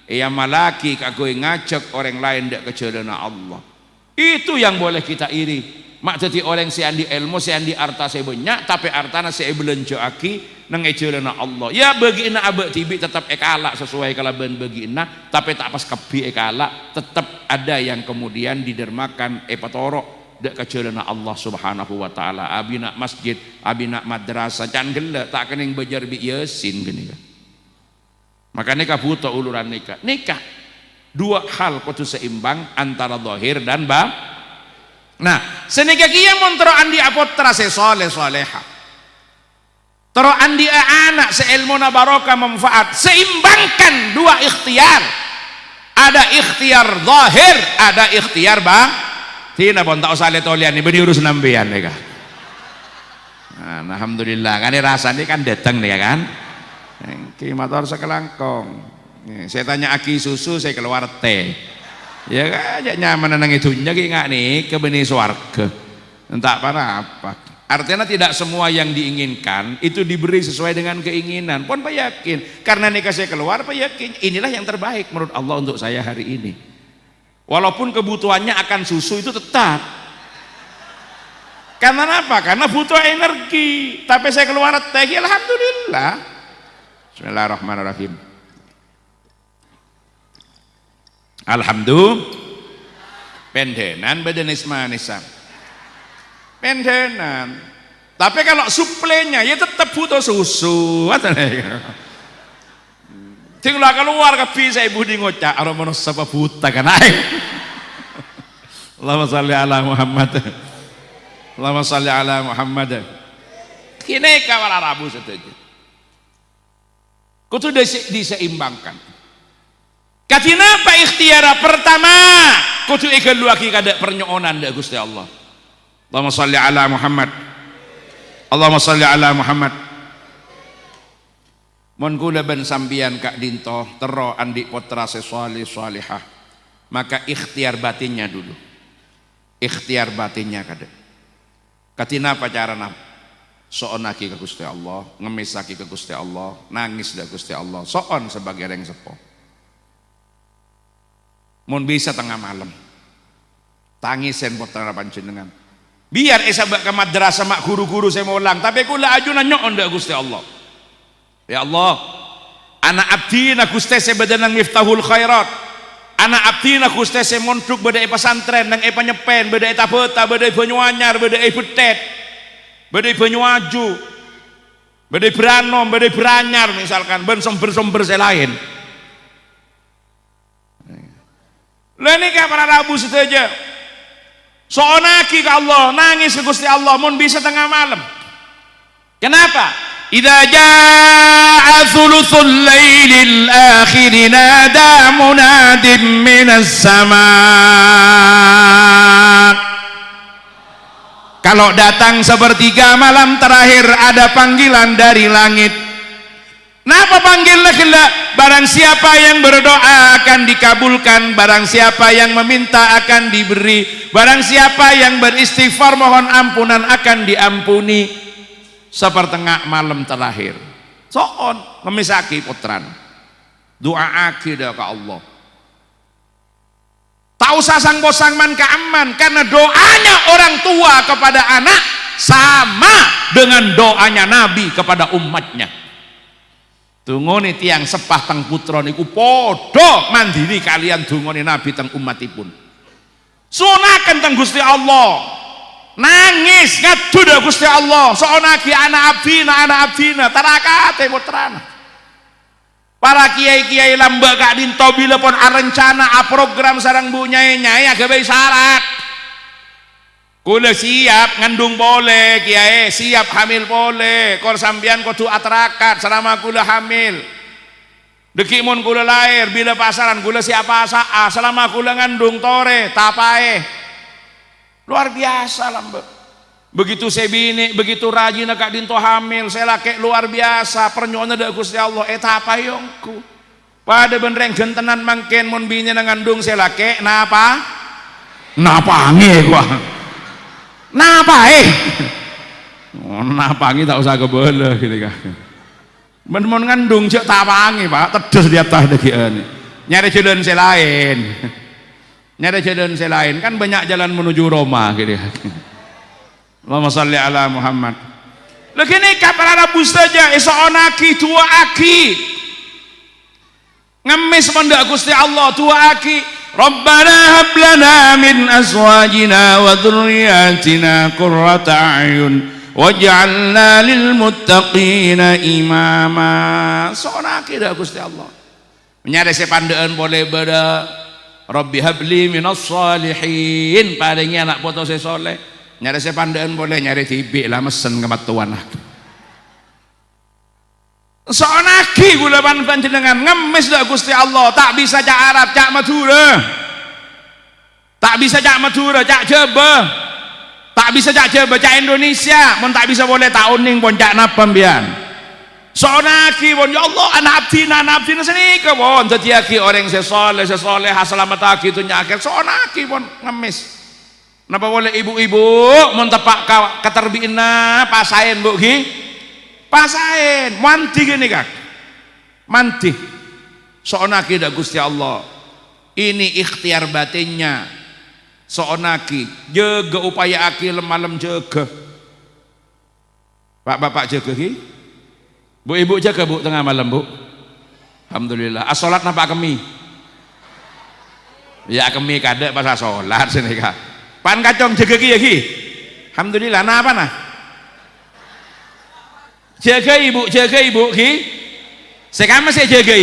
ya malaki kagoi ngajak orang lain dak kecelana Allah. Itu yang boleh kita iri. Mak teti orang seandi ilmu, seandi harta sebanyak, tapi hartana saya belanja aki nang ecelana Allah. Ya bagi ina abek tibi tetap ekala sesuai kalaban bagi ina, tapi tak pas kebi ekala tetap ada yang kemudian didermakan epatorok. Dak kecelana Allah subhanahu wa ta'ala abina masjid abina madrasah can gela tak kening bejar bi yasin gini kan maka nikah buta uluran nikah dua hal kudu seimbang antara zahir dan nah senika kieu mun tero andi apotra se soleh soleha tero andi anak se ilmuna barokah manfaat seimbangkan dua ikhtiar ada ikhtiar zahir ada ikhtiar tina pun tak usah letolian ini beri urus nambian ya kan nah, alhamdulillah kan ini rasanya kan datang nih kan ki motor sekelangkong saya tanya aki susu saya keluar teh ya kan aja nyaman nang itu nyaki nggak nih ke benih swarga entah apa artinya tidak semua yang diinginkan itu diberi sesuai dengan keinginan pun pak yakin karena nikah saya keluar pak yakin inilah yang terbaik menurut Allah untuk saya hari ini walaupun kebutuhannya akan susu itu tetap karena apa? Karena butuh energi tapi saya keluar teh alhamdulillah bismillahirrahmanirrahim alhamdulillah pendenan badan ismanisan pendenan tapi kalau suplenya ya tetap butuh susu tinggal keluar ke saya budi ngocak arah sapa buta kan Allahumma salli ala Muhammad Allahumma salli ala Muhammad kini kawal Arabu saja kutu diseimbangkan katina apa ikhtiar pertama kutu ikan dua kada pernyonan da Gusti Allah Allahumma salli ala Muhammad Allahumma salli ala Muhammad mon kula ben sambian kak dinto tero andi potra sesolih solihah maka ikhtiar batinnya dulu ikhtiar batinnya kada katina pacaran soonaki ke Gusti Allah ngemisaki ke Gusti Allah nangis da Gusti Allah soon sebagai orang sepo mon bisa tengah malam tangisen potra panjenengan biar esabak ke madrasah mak guru-guru saya mau ulang tapi kula ajunan nyoon da Gusti Allah ya Allah anak abdina Gusti sebadanang miftahul khairat anak abdina Gusti semontruk badai pesantren nang penyepen badai tapeta badai banyu anyar badai betet badai banyu aju badai beranom badai beranyar misalkan ben sumber-sumber lain lah nikah para Rabu saja soonaki ke Allah nangis ke Gusti Allah mun bisa tengah malam kenapa إذا جاء ثلث الليل الآخر نادى مناد من السماء kalau datang sepertiga malam terakhir ada panggilan dari langit napa panggilnya gila barang siapa yang berdoa akan dikabulkan barang siapa yang meminta akan diberi barang siapa yang beristighfar mohon ampunan akan diampuni sepertengah malam terakhir soon memisaki putran doa akidah ke Allah tak usah sang bosang man ke aman karena doanya orang tua kepada anak sama dengan doanya Nabi kepada umatnya. Dungone tiang sepah teng putra niku padha mandiri kalian dungone Nabi teng umatipun. Sunaken teng Gusti Allah. Nangis ngadu dah Gusti Allah. Soonaki anak abdina tarakate putrana. Para kiai-kiai lambak kak dinto bila pun rencana program sarang bu nyai agawe syarat. Kula siap ngandung boleh kiai, siap hamil boleh. Kor sambian kudu atrakat selama kula hamil. Deki mun kula lahir bila pasaran kula siapa asa selama kula ngandung tore tapae. Luar biasa lambek. Begitu saya bini, begitu rajin kak dinto hamil, saya laki luar biasa. Pernyona dak Gusti Allah eta apa yongku. Pada benreng gentenan mangken mun bini ngandung saya laki napa? Napange gua. Napae? Oh, napange tak usah kebelah gitu kan. Men ngandung cek tapange Pak, tedes di atas dekian. Nyari jalan saya lain. Nyari jalan saya lain kan banyak jalan menuju Roma gitu. Allahumma salli ala Muhammad. Lagi nikah para rabu saja esoonaki tua aki ngemis mendak Gusti Allah tua aki Rabbana hab lana min azwajina wa dhurriyyatina qurrata a'yun waj'alna lil muttaqina imama. Soonaki dah Gusti Allah menyare sepandaan boleh beda Rabbi habli minas salihin palingi anak foto saya soleh. Nyari sepandaan boleh nyari tibik lah mesen kematuan aku. Soonaki gula panjenengan ngemis dah Gusti Allah tak bisa cak Arab cak Madura, tak bisa cak Madura cak Jawa, tak bisa cak Jawa cak Indonesia, mun tak bisa boleh tak uning pun cak napa mbian. Soonaki pun ya Allah anak abdina sini kebon tetiaki orang sesoleh selamat aki tu nyakir soonaki pun ngemis. Napa boleh ibu-ibu mentepak keterbiina pasain bu ki pasain manti gini kak manti soonaki dak Gusti Allah ini ikhtiar batinnya soonaki jaga upaya aki malam jaga pak bapak jaga ki bu ibu jaga bu tengah malam bu alhamdulillah asolat napa kemi ya kemi kada pas asolat sini kak pan kacong jaga ki ya ki alhamdulillah nah apa nah jaga ibu ki sekarang saya jaga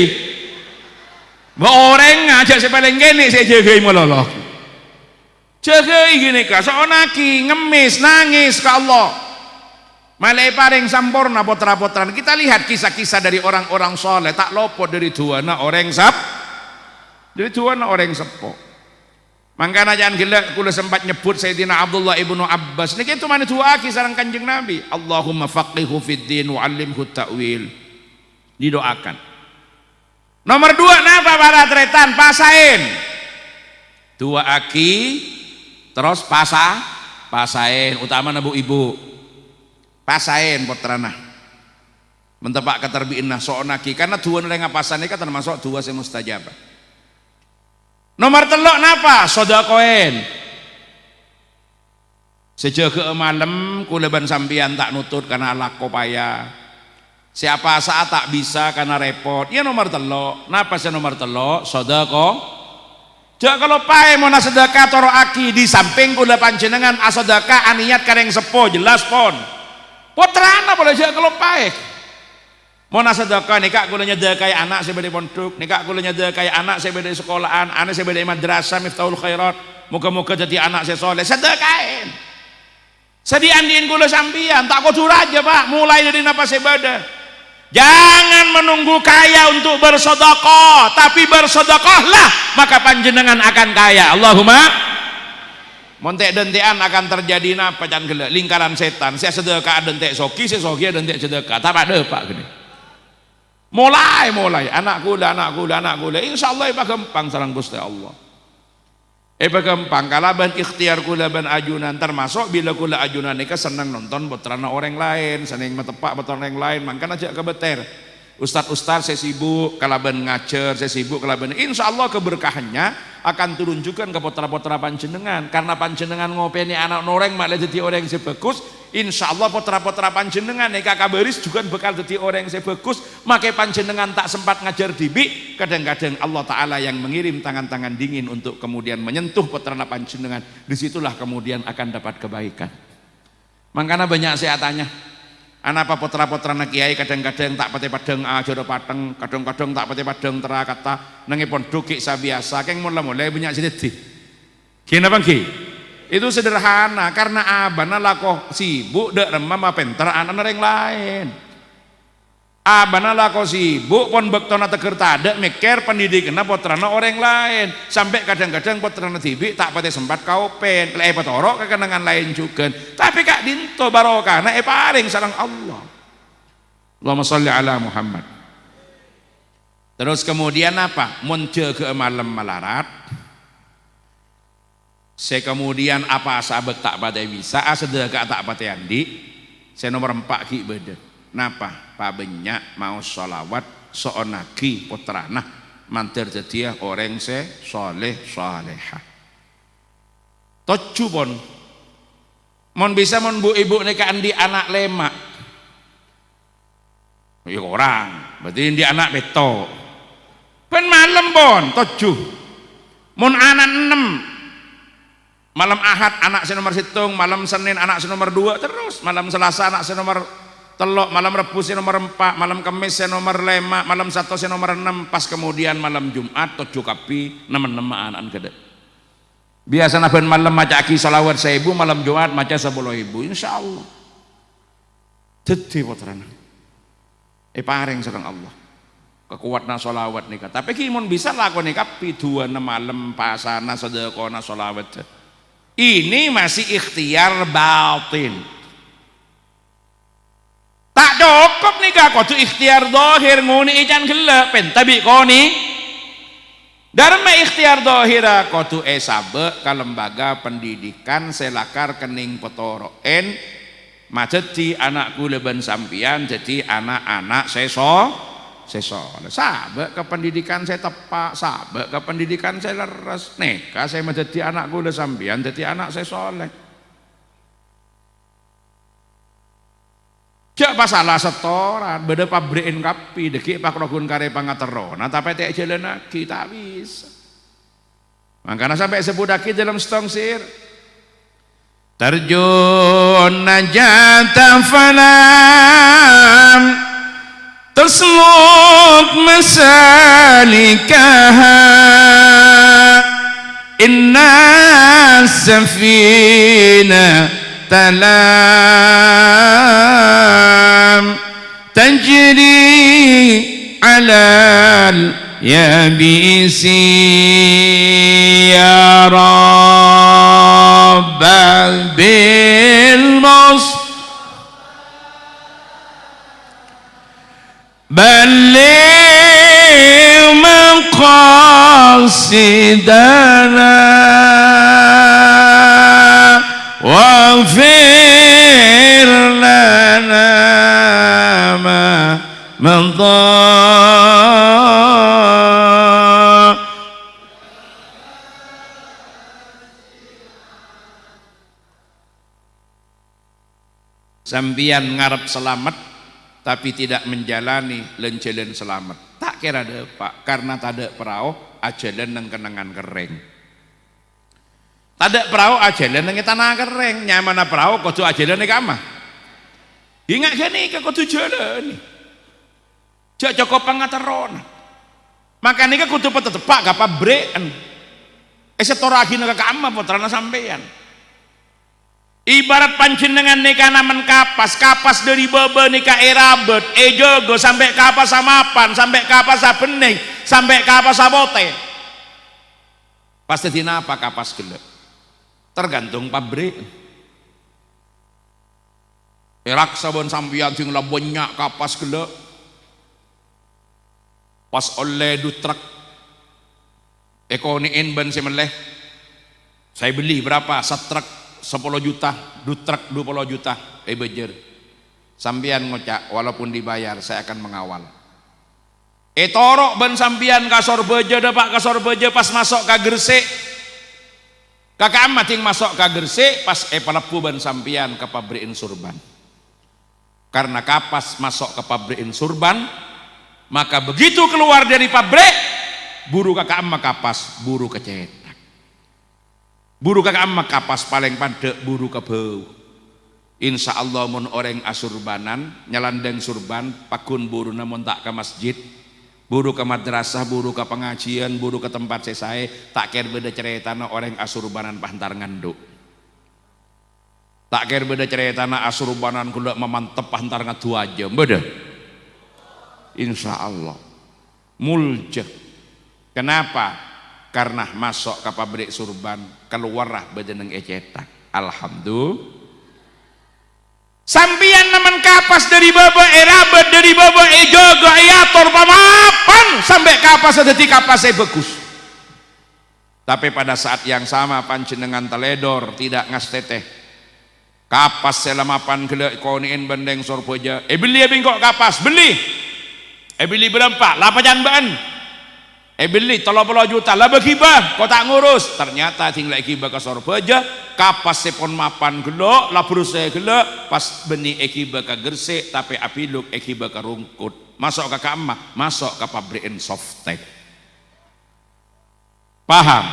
orang ngajak saya paling gini saya jaga mololo jaga gini kak soonaki ngemis nangis ke Allah malai paring sampurna potra-potran. Kita lihat kisah-kisah dari orang-orang soleh tak lopot dari tuana orang sepo. Mangkana jangan gila kula sempat nyebut Sayyidina Abdullah ibnu Abbas niki itu mana tuaki sareng Kanjeng Nabi Allahumma faqihu fid din wa 'allimhu ta'wil didoakan. Nomor 2 napa para tretan pasain dua aki terus pasain utama bu ibu pasain putrana mentepak keterbiinna soonaki karena dua nilai ngapasan ini kan termasuk dua yang mustajabah. Nomor 3 napa sodakoen sejaga malam kuleban sambian tak nutut karena lako payah siapa saat tak bisa karena repot ya nomor 3 napa sih nomor 3 sodako jangan kalau pae mau sedekah toro aki di samping kula panjenengan asodaka aniat kareng sepo jelas pon putrana boleh jangan kalau pae mau sedekah nikah kula nyedekai anak saya beda pondok nikah kula nyedekai anak saya beda sekolahan anak saya beda madrasah Miftahul Khairat muka-muka jadi anak saya soleh sedekain sediandiin kula sampian tak kudu aja pak mulai dari napa saya beda jangan menunggu kaya untuk bersedekah tapi bersedekahlah maka panjenengan akan kaya Allahumma montek dentean akan terjadi napa jangan gelak lingkaran setan saya sedekah dentek soki saya soki dentek sedekah tak ada pak gini mulai anak kula insyaallah iba gampang sareng Gusti Allah iba gampang kalaban ikhtiar kula ban ajunan termasuk bila kula ajunan nika senang nonton putrana orang lain seneng metepak putrana orang lain mangkan aja kebeter ustaz saya sibuk kalaban ngajar saya sibuk kalaban insyaallah keberkahannya akan turun juga ke putra-putra panjenengan karena panjenengan ngopeni anak orang malah jadi orang yang bagus Insya Allah putra-putra panjenengan nek kabaris juga bakal jadi orang yang bagus. Makai panjenengan tak sempat ngajar dibi, kadang-kadang Allah Ta'ala yang mengirim tangan-tangan dingin untuk kemudian menyentuh putra panjenengan. Disitulah kemudian akan dapat kebaikan. Makanya banyak saya tanya, anapa putra-putra kiai kadang-kadang tak pati padeng aja pateng, kadang-kadang tak pati padeng terakata nangipun dukik sabiasa keng mulai banyak sedih. Kenapa nggih? Itu sederhana karena abana lako sibuk dek remam pinter anak yang lain. Abana lako sibuk pon bektona teger tadek mikir pendidikan putrana orang lain sampai kadang-kadang putrana tibi tak pati sempat kaupen petorok kekenangan lain juga. Tapi kak dinto barokah na paring sareng Allah. Allahumma sholli ala Muhammad. Terus kemudian apa? Munce ke malam malarat. Saya kemudian apa sahabat tak pada bisa sedekah tak pada andi saya nomor 4 ki beda napa pak banyak mau sholawat soonaki putrana mantir jadi orang se soleh soleha tocu pon mon bisa mon bu ibu nika andi anak lemak ya orang berarti andi anak beto pen malam pon tocu mon anak 6 malam Ahad anak si nomor 7, malam Senin anak si nomor 2, terus malam Selasa anak si nomor 3, malam Rebu si nomor 4, malam Kamis si nomor 5, malam Sabtu si nomor 6, pas kemudian malam Jumat 7 kapi 6 anak gede. Biasa naben malam maca aki salawat 1000, malam Jumat maca 10.000, insyaallah. Dadi putrana. Paring sareng Allah. Kekuatan salawat nika. Tapi ki mun bisa lakoni kapi 2 malam pasana sedekona salawat. Ini masih ikhtiar batin. Tak cukup nih kak, kudu ikhtiar dohir nguni ijan gelap pentabi koni. Dharma ikhtiar dohira kudu sabe ke lembaga pendidikan selakar kening petoroen maceti anakku leben sampian jadi anak-anak seso. Sabe ke pendidikan saya tepak, sabe ke pendidikan saya leres. Neka saya menjadi anakku udah sambian, jadi anak saya soleh. Jak pasalah setoran, beda pabrikin kapi, deki pak rogun kare pangaterona, tapi tak jalan lagi tak bisa. Makanya sampai sebudaki dalam stong sir. Terjun najata falam. تسلك مسالكها إن السفينة تلام تجري على اليابس يا رب بالمصطفى بلغ مقاصدنا واغفر لنا ما مضى sambian ngarep selamat tapi tidak menjalani lenjalan selamat tak kira ada pak karena tak ada perahu ajalan nang kenangan kering tak ada perahu ajalan nang tanah kering nyamana perahu kudu ajalan nang kamah ingat gini ke kudu jalan jak cukup pangateron maka nika kudu petepak gak pabreken setoragi nang kamah putrana sampean. Ibarat panjenengan nika namen kapas dari bebe nika erabet jogo sampai kapas samapan sampai kapas sabening sampai kapas sabote pasti dina apa kapas gelap tergantung pabrik erak sabon sambian sing banyak kapas gelap pas oleh dutrak ekoniin ban semeleh saya beli berapa setrak 10 juta, dutrak 20 juta, bejer. Sambian ngocak, walaupun dibayar, saya akan mengawal. Torok ban sambian kasor beje, pak kasor beje pas masuk ke Gresik. Kakak amma ting masuk ke Gresik pas pelepu ban sampian ke pabrikin surban. Karena kapas masuk ke pabrikin surban, maka begitu keluar dari pabrik, buru kakak amma kapas, buru kecetak. Buru kakak amma kapas paling pada buru kebau. Insya Allah mun orang asurbanan, nyelandeng surban, pakun buru namun tak ke masjid, buru ke madrasah, buru ke pengajian, buru ke tempat sesai, tak kira beda ceritana orang asurbanan pantar nganduk. Tak kira beda ceritana asurbanan kula memantep pantar ngadu aja, beda. Insya Allah mulja. Kenapa? Karena masuk ke pabrik surban, keluarlah bedeneng ecetak. Alhamdulillah. Sampian nemen kapas dari baba erabat dari baba jaga atur pamapan sampai kapas dadi kapas bagus. Tapi pada saat yang sama panjenengan teledor tidak ngasteteh. Kapas selamapan gelek koniin bendeng sorboja. Beli bingkok kapas beli. Beli berapa? 8 baan. Beli 30 juta lah begibah kau tak ngurus, ternyata tinggal ekibah ke Sorboja kapas sepon mapan gelok lah berusaha gelok pas benih ekibah ke Gresik tapi apiluk ekibah ke Rungkut masuk ke kamah masuk ke pabrikin Softtek. Paham?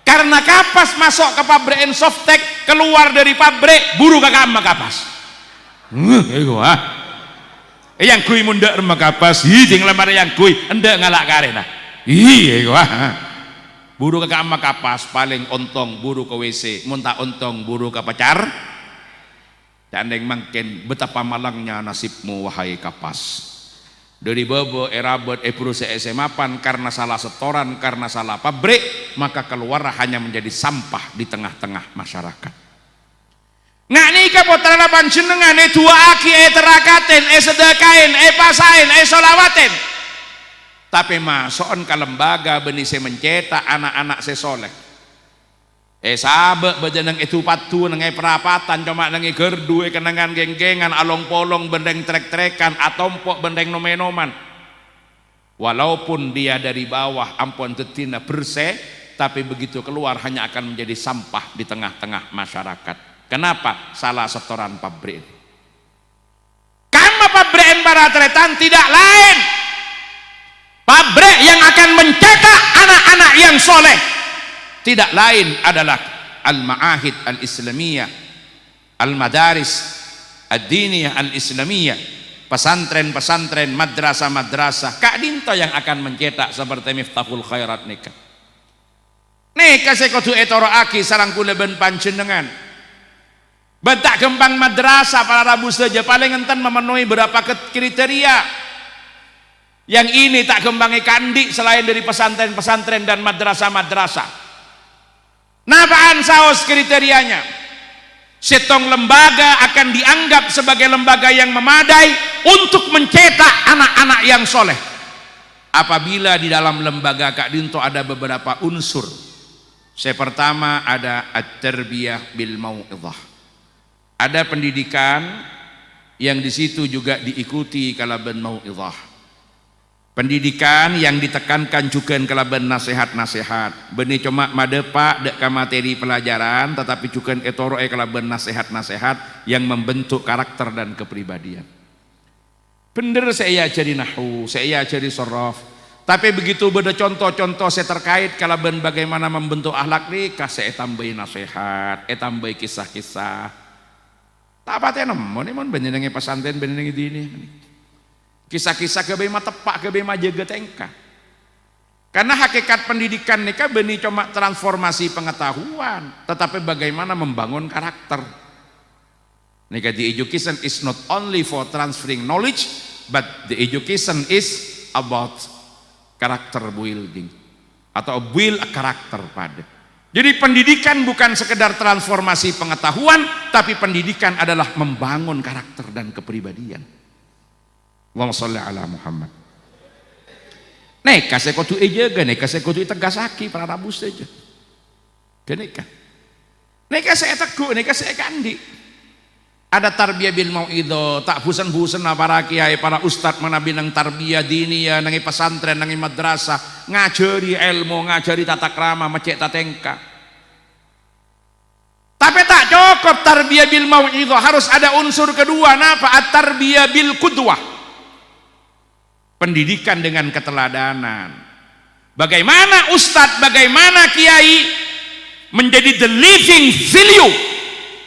Karena kapas masuk ke pabrikin Softtek keluar dari pabrik buru ke kamah kapas yang kui munda rumah kapas hiding lembar yang kui endak ngalak karena iya wah buru ke kamar kapas paling ontong buru ke WC muntah ontong buru ke pacar dan yang makin betapa malangnya nasibmu wahai kapas dari bobo erabot perusahaan SMA karena salah setoran karena salah pabrik maka keluar hanya menjadi sampah di tengah-tengah masyarakat. Nggak nikah putra panjenengan dua aki terakaten sedekain pasain solawaten tapi masukkan ke lembaga benih saya mencetak anak-anak saya soleh sahabat bejeneng itu patu nengai perapatan cuma nengai gerdu kenangan geng-gengan along polong bendeng trek-trekan atompok bendeng nomen-noman walaupun dia dari bawah ampun tetina bersih tapi begitu keluar hanya akan menjadi sampah di tengah-tengah masyarakat. Kenapa? Salah setoran pabrik. Karena pabrik para tretan tidak lain pabrik yang akan mencetak anak-anak yang soleh tidak lain adalah al-ma'ahid al-islamiyah al-madaris ad-diniyah al-islamiyah pesantren-pesantren madrasah-madrasah Kak Dinto yang akan mencetak seperti Miftahul Khairat nikah saya kudu etoro aki sarang kula ben panjenengan bentak gembang madrasah para rabu saja paling enten memenuhi berapa kriteria. Yang ini tak gembangi kandi selain dari pesantren-pesantren dan madrasah-madrasah. Napaan saos kriterianya? Setong lembaga akan dianggap sebagai lembaga yang memadai untuk mencetak anak-anak yang soleh. Apabila di dalam lembaga Kak Dinto ada beberapa unsur. Yang pertama ada at-tarbiyah bil mau'izah. Ada pendidikan yang di situ juga diikuti kalaban mau'izah. Pendidikan yang ditekankan juga kalaban nasihat-nasihat. Benih cuma madepa dek materi pelajaran, tetapi juga etoro kalaban nasihat-nasihat yang membentuk karakter dan kepribadian. Bener saya ajari nahwu, saya ajari sorof. Tapi begitu beda contoh-contoh saya terkait kalaban bagaimana membentuk akhlak nikah, saya tambahin nasihat, tambahin kisah-kisah. Tak apa mon benjenenge pesantren benjenenge dini. Kisah-kisah kebema tepak kebema jaga tengka. Karena hakikat pendidikan nikah benih cuma transformasi pengetahuan, tetapi bagaimana membangun karakter. Nikah the education is not only for transferring knowledge, but the education is about character building atau build a karakter pada. Jadi pendidikan bukan sekedar transformasi pengetahuan, tapi pendidikan adalah membangun karakter dan kepribadian. Allahumma sholli ala Muhammad. Neka saya kudu ejaga, neka saya kudu tegasaki para rabus saja. Neka. Neka saya teguh, neka saya kandi. Ada tarbiyah bil mau'idho, tak busan-busan para kiai, para ustad manabi nang tarbiyah diniyah, nangi pesantren, nangi madrasah, ngajari ilmu, ngajari tata krama, macek tatengka. Tapi tak cukup tarbiyah bil mau'izah, harus ada unsur kedua. Napa? At-tarbiyah bil qudwah. Pendidikan dengan keteladanan. Bagaimana ustadz, bagaimana kiai menjadi the living value,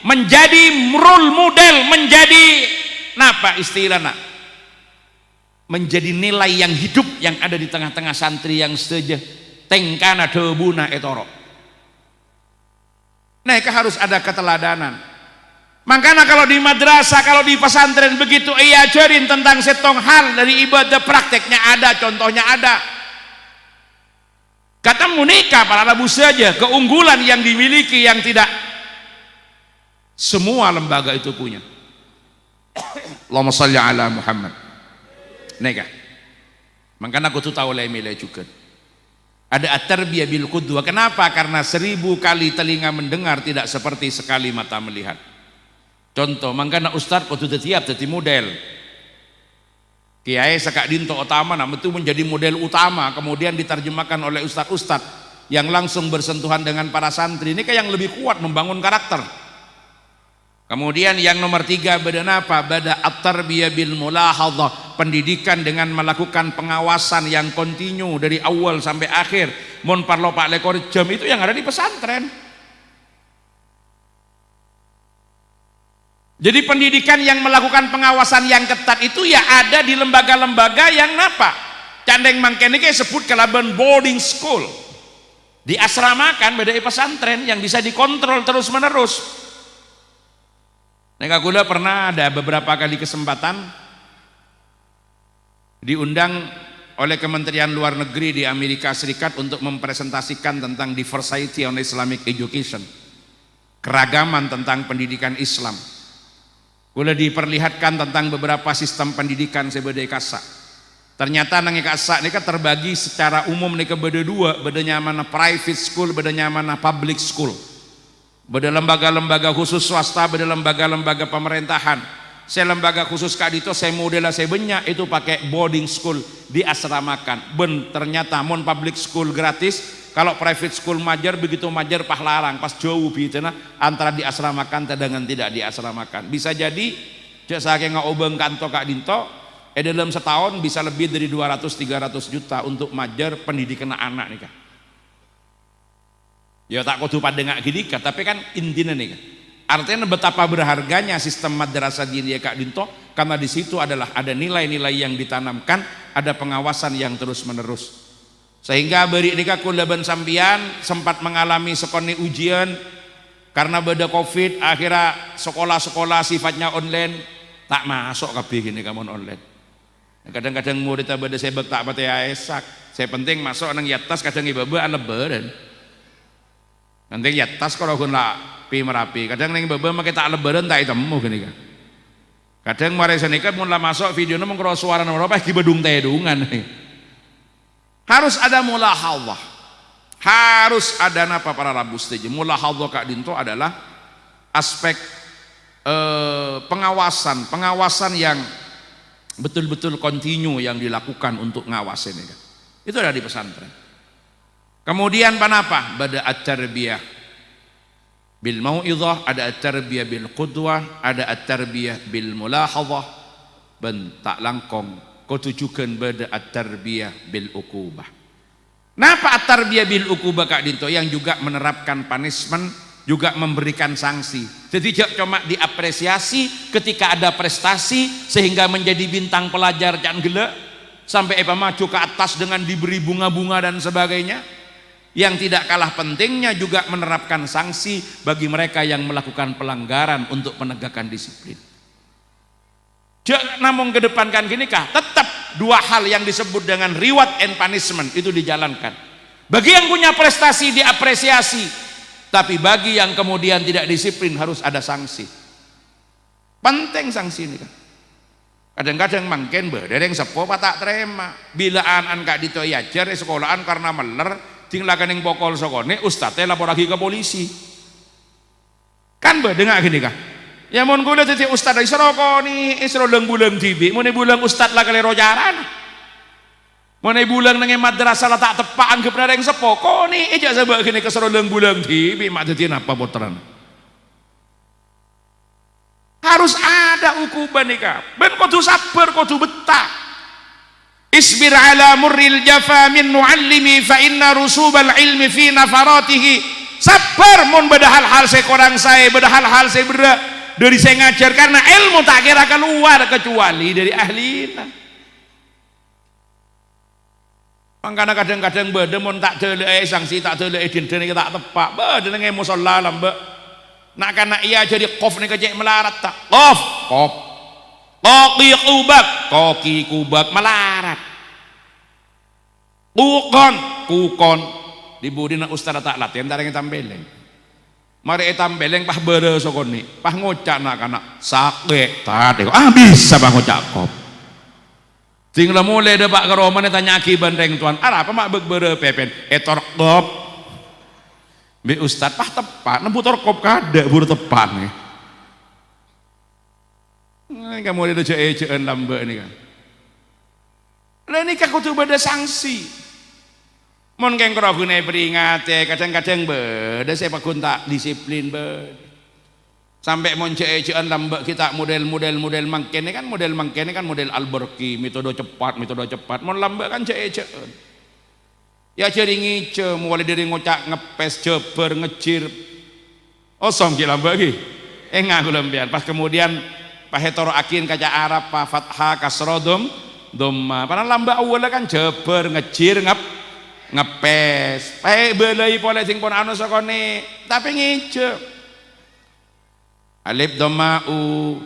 menjadi role model, menjadi napa istilahnya, menjadi nilai yang hidup yang ada di tengah-tengah santri yang setuju tengkana debuna etoro. Nah, harus ada keteladanan. Makanya kalau di madrasah, kalau di pesantren begitu ia ajarin tentang setong hal dari ibadah, prakteknya ada, contohnya ada. Kata munika para rabu saja keunggulan yang dimiliki yang tidak semua lembaga itu punya. Allahumma shalli ala Muhammad. Neka. Makanya aku tuh tahu lemile juga. Ada at-tarbiyah bil qudwah. Kenapa? Karena 1000 kali telinga mendengar tidak seperti sekali mata melihat. Contoh, makanya ustadz kudu tiap jadi model. Kiai Sekak Dinto utama nama itu menjadi model utama, kemudian diterjemahkan oleh ustadz-ustadz yang langsung bersentuhan dengan para santri. Ini kayak yang lebih kuat membangun karakter. Kemudian yang nomor 3 beda apa? Beda at-tarbiyah bil mulahadhah, pendidikan dengan melakukan pengawasan yang kontinu dari awal sampai akhir. Mon parlo pak lekor jam itu yang ada di pesantren. Jadi pendidikan yang melakukan pengawasan yang ketat itu ya ada di lembaga-lembaga yang napa? Candeng mangkene kayak sebut kelaban boarding school. Diasramakan beda pesantren yang bisa dikontrol terus menerus. Neka gula pernah ada beberapa kali kesempatan diundang oleh Kementerian Luar Negeri di Amerika Serikat untuk mempresentasikan tentang diversity on Islamic education, keragaman tentang pendidikan Islam. Gula diperlihatkan tentang beberapa sistem pendidikan sebagai kasa. Ternyata nang kasa ini kan terbagi secara umum nih ke beda dua, bedanya mana private school, bedanya mana public school. Beda lembaga-lembaga khusus swasta, beda lembaga-lembaga pemerintahan. Saya lembaga khusus kadito, saya model saya banyak itu pakai boarding school, diasramakan. Ternyata mon public school gratis, kalau private school majar begitu majar pahlarang pas jauh gitu nah antara diasramakan dengan tidak diasramakan. Bisa jadi jasa kayak ngobeng kanto Kak Dinto, dalam setahun bisa lebih dari 200-300 juta untuk majar pendidikan anak nih Kak. Ya tak kudu padengak gini kan, tapi kan intinya nih kan. Artinya betapa berharganya sistem madrasah di Kak Dinto karena di situ adalah ada nilai-nilai yang ditanamkan, ada pengawasan yang terus-menerus. Sehingga beri nikah kulaban sambian sempat mengalami sekoni ujian karena beda Covid, akhirnya sekolah-sekolah sifatnya online, tak masuk kabeh gini kamu online. Kadang-kadang murid beda sebek tak pati esak. Saya penting masuk nang yatas kadang ibaba lebaran. Nanti ya tas kalau kun lah pi merapi. Kadang neng bebe makai tak lebaran tak itemu gini kan. Kadang mari senika mun lah masuk video nu mengkro suara nomor apa di bedung tedungan. Harus ada mulahadhah. Harus ada napa para rabu setuju. Mulahadhah Kak Dinto adalah aspek pengawasan yang betul-betul kontinu yang dilakukan untuk ngawasin ini kan. Itu ada di pesantren. Kemudian apa? Bada at-tarbiyah bil mau'izah, ada at-tarbiyah bil qudwah, ada at-tarbiyah bil mulahadhah, ben tak langkong ketujukan bada at-tarbiyah bil uqubah. Napa at-tarbiyah bil uqubah Kak Dinto? Yang juga menerapkan punishment, juga memberikan sanksi. Jadi cuma diapresiasi ketika ada prestasi sehingga menjadi bintang pelajar jangan gila sampai maju ke atas dengan diberi bunga-bunga dan sebagainya. Yang tidak kalah pentingnya juga menerapkan sanksi bagi mereka yang melakukan pelanggaran untuk penegakan disiplin. Jangan namun kedepankan gini kah? Tetap dua hal yang disebut dengan reward and punishment itu dijalankan. Bagi yang punya prestasi diapresiasi, tapi bagi yang kemudian tidak disiplin harus ada sanksi. Penting sanksi ini kan. Kadang-kadang mangken berdereng sepo tak terima. Bila an Kak Dito yajar sekolahan karena meler tinggal kening pokol sokone ustadznya lapor lagi ke polisi kan berdengar gini kah ya mon gue lihat jadi ustadz dari serokoni seroleng bulang tibi mau bulang ustadz lah kalero jaran mau bulang nengin madrasah lah tak tepak anggap ada yang sepoko nih ijak sebab gini ke seroleng bulang tibi mak jadi apa potran Harus ada ukuban nikah. Ben kudu sabar, kudu betah. Isbir ala murril jafa min muallimi fa inna rusubal ilmi fi nafaratihi. Sabar mun bedahal hal saya korang saya, bedahal hal saya berak dari saya ngajar, karena ilmu tak kira keluar kecuali dari ahlina. Mangkana kadang-kadang beda mun tak delek sanksi tak delek din-din tak tepak. Beda nang musala lambek. Nak kana iya jadi qaf ni kecek melarat tak. Qaf, qaf. Qaqi kubak, qaqi kubak melarat. Kukon, kukon. Dibudi nak ustaz tak latihan tareng tambeleng. Mari tambeleng pah bere sokoni. Pah ngocak nak kana sakit tadi. Bisa pah ngocak qaf. Tinggal mulai de Pak Karoman tanya aki bandeng tuan. Apa mak begbere pepen? Etor qaf. Be ustad pah tepat, nemputor kop kada buru tepat nih. Ini kamu ada ece-eceen lambe ini kan. Lah ini kaku tuh beda sanksi. Mon keng kerogune peringate, kadang-kadang beda saya pakun tak disiplin beda. Sampai mon ece-eceen lambe kita model mangkene kan model Alberki, metode cepat. Mon lambe kan ece-eceen. Ya jadi ngice mulai dari ngocak ngepes jeber ngecir osong gila bagi ngaku lembian pas kemudian pahetoro akin kaca Arab pa fathah kasrodom doma karena lamba awalnya kan jeber ngecir ngepes belai boleh sing pon anu sokone tapi ngice alif domau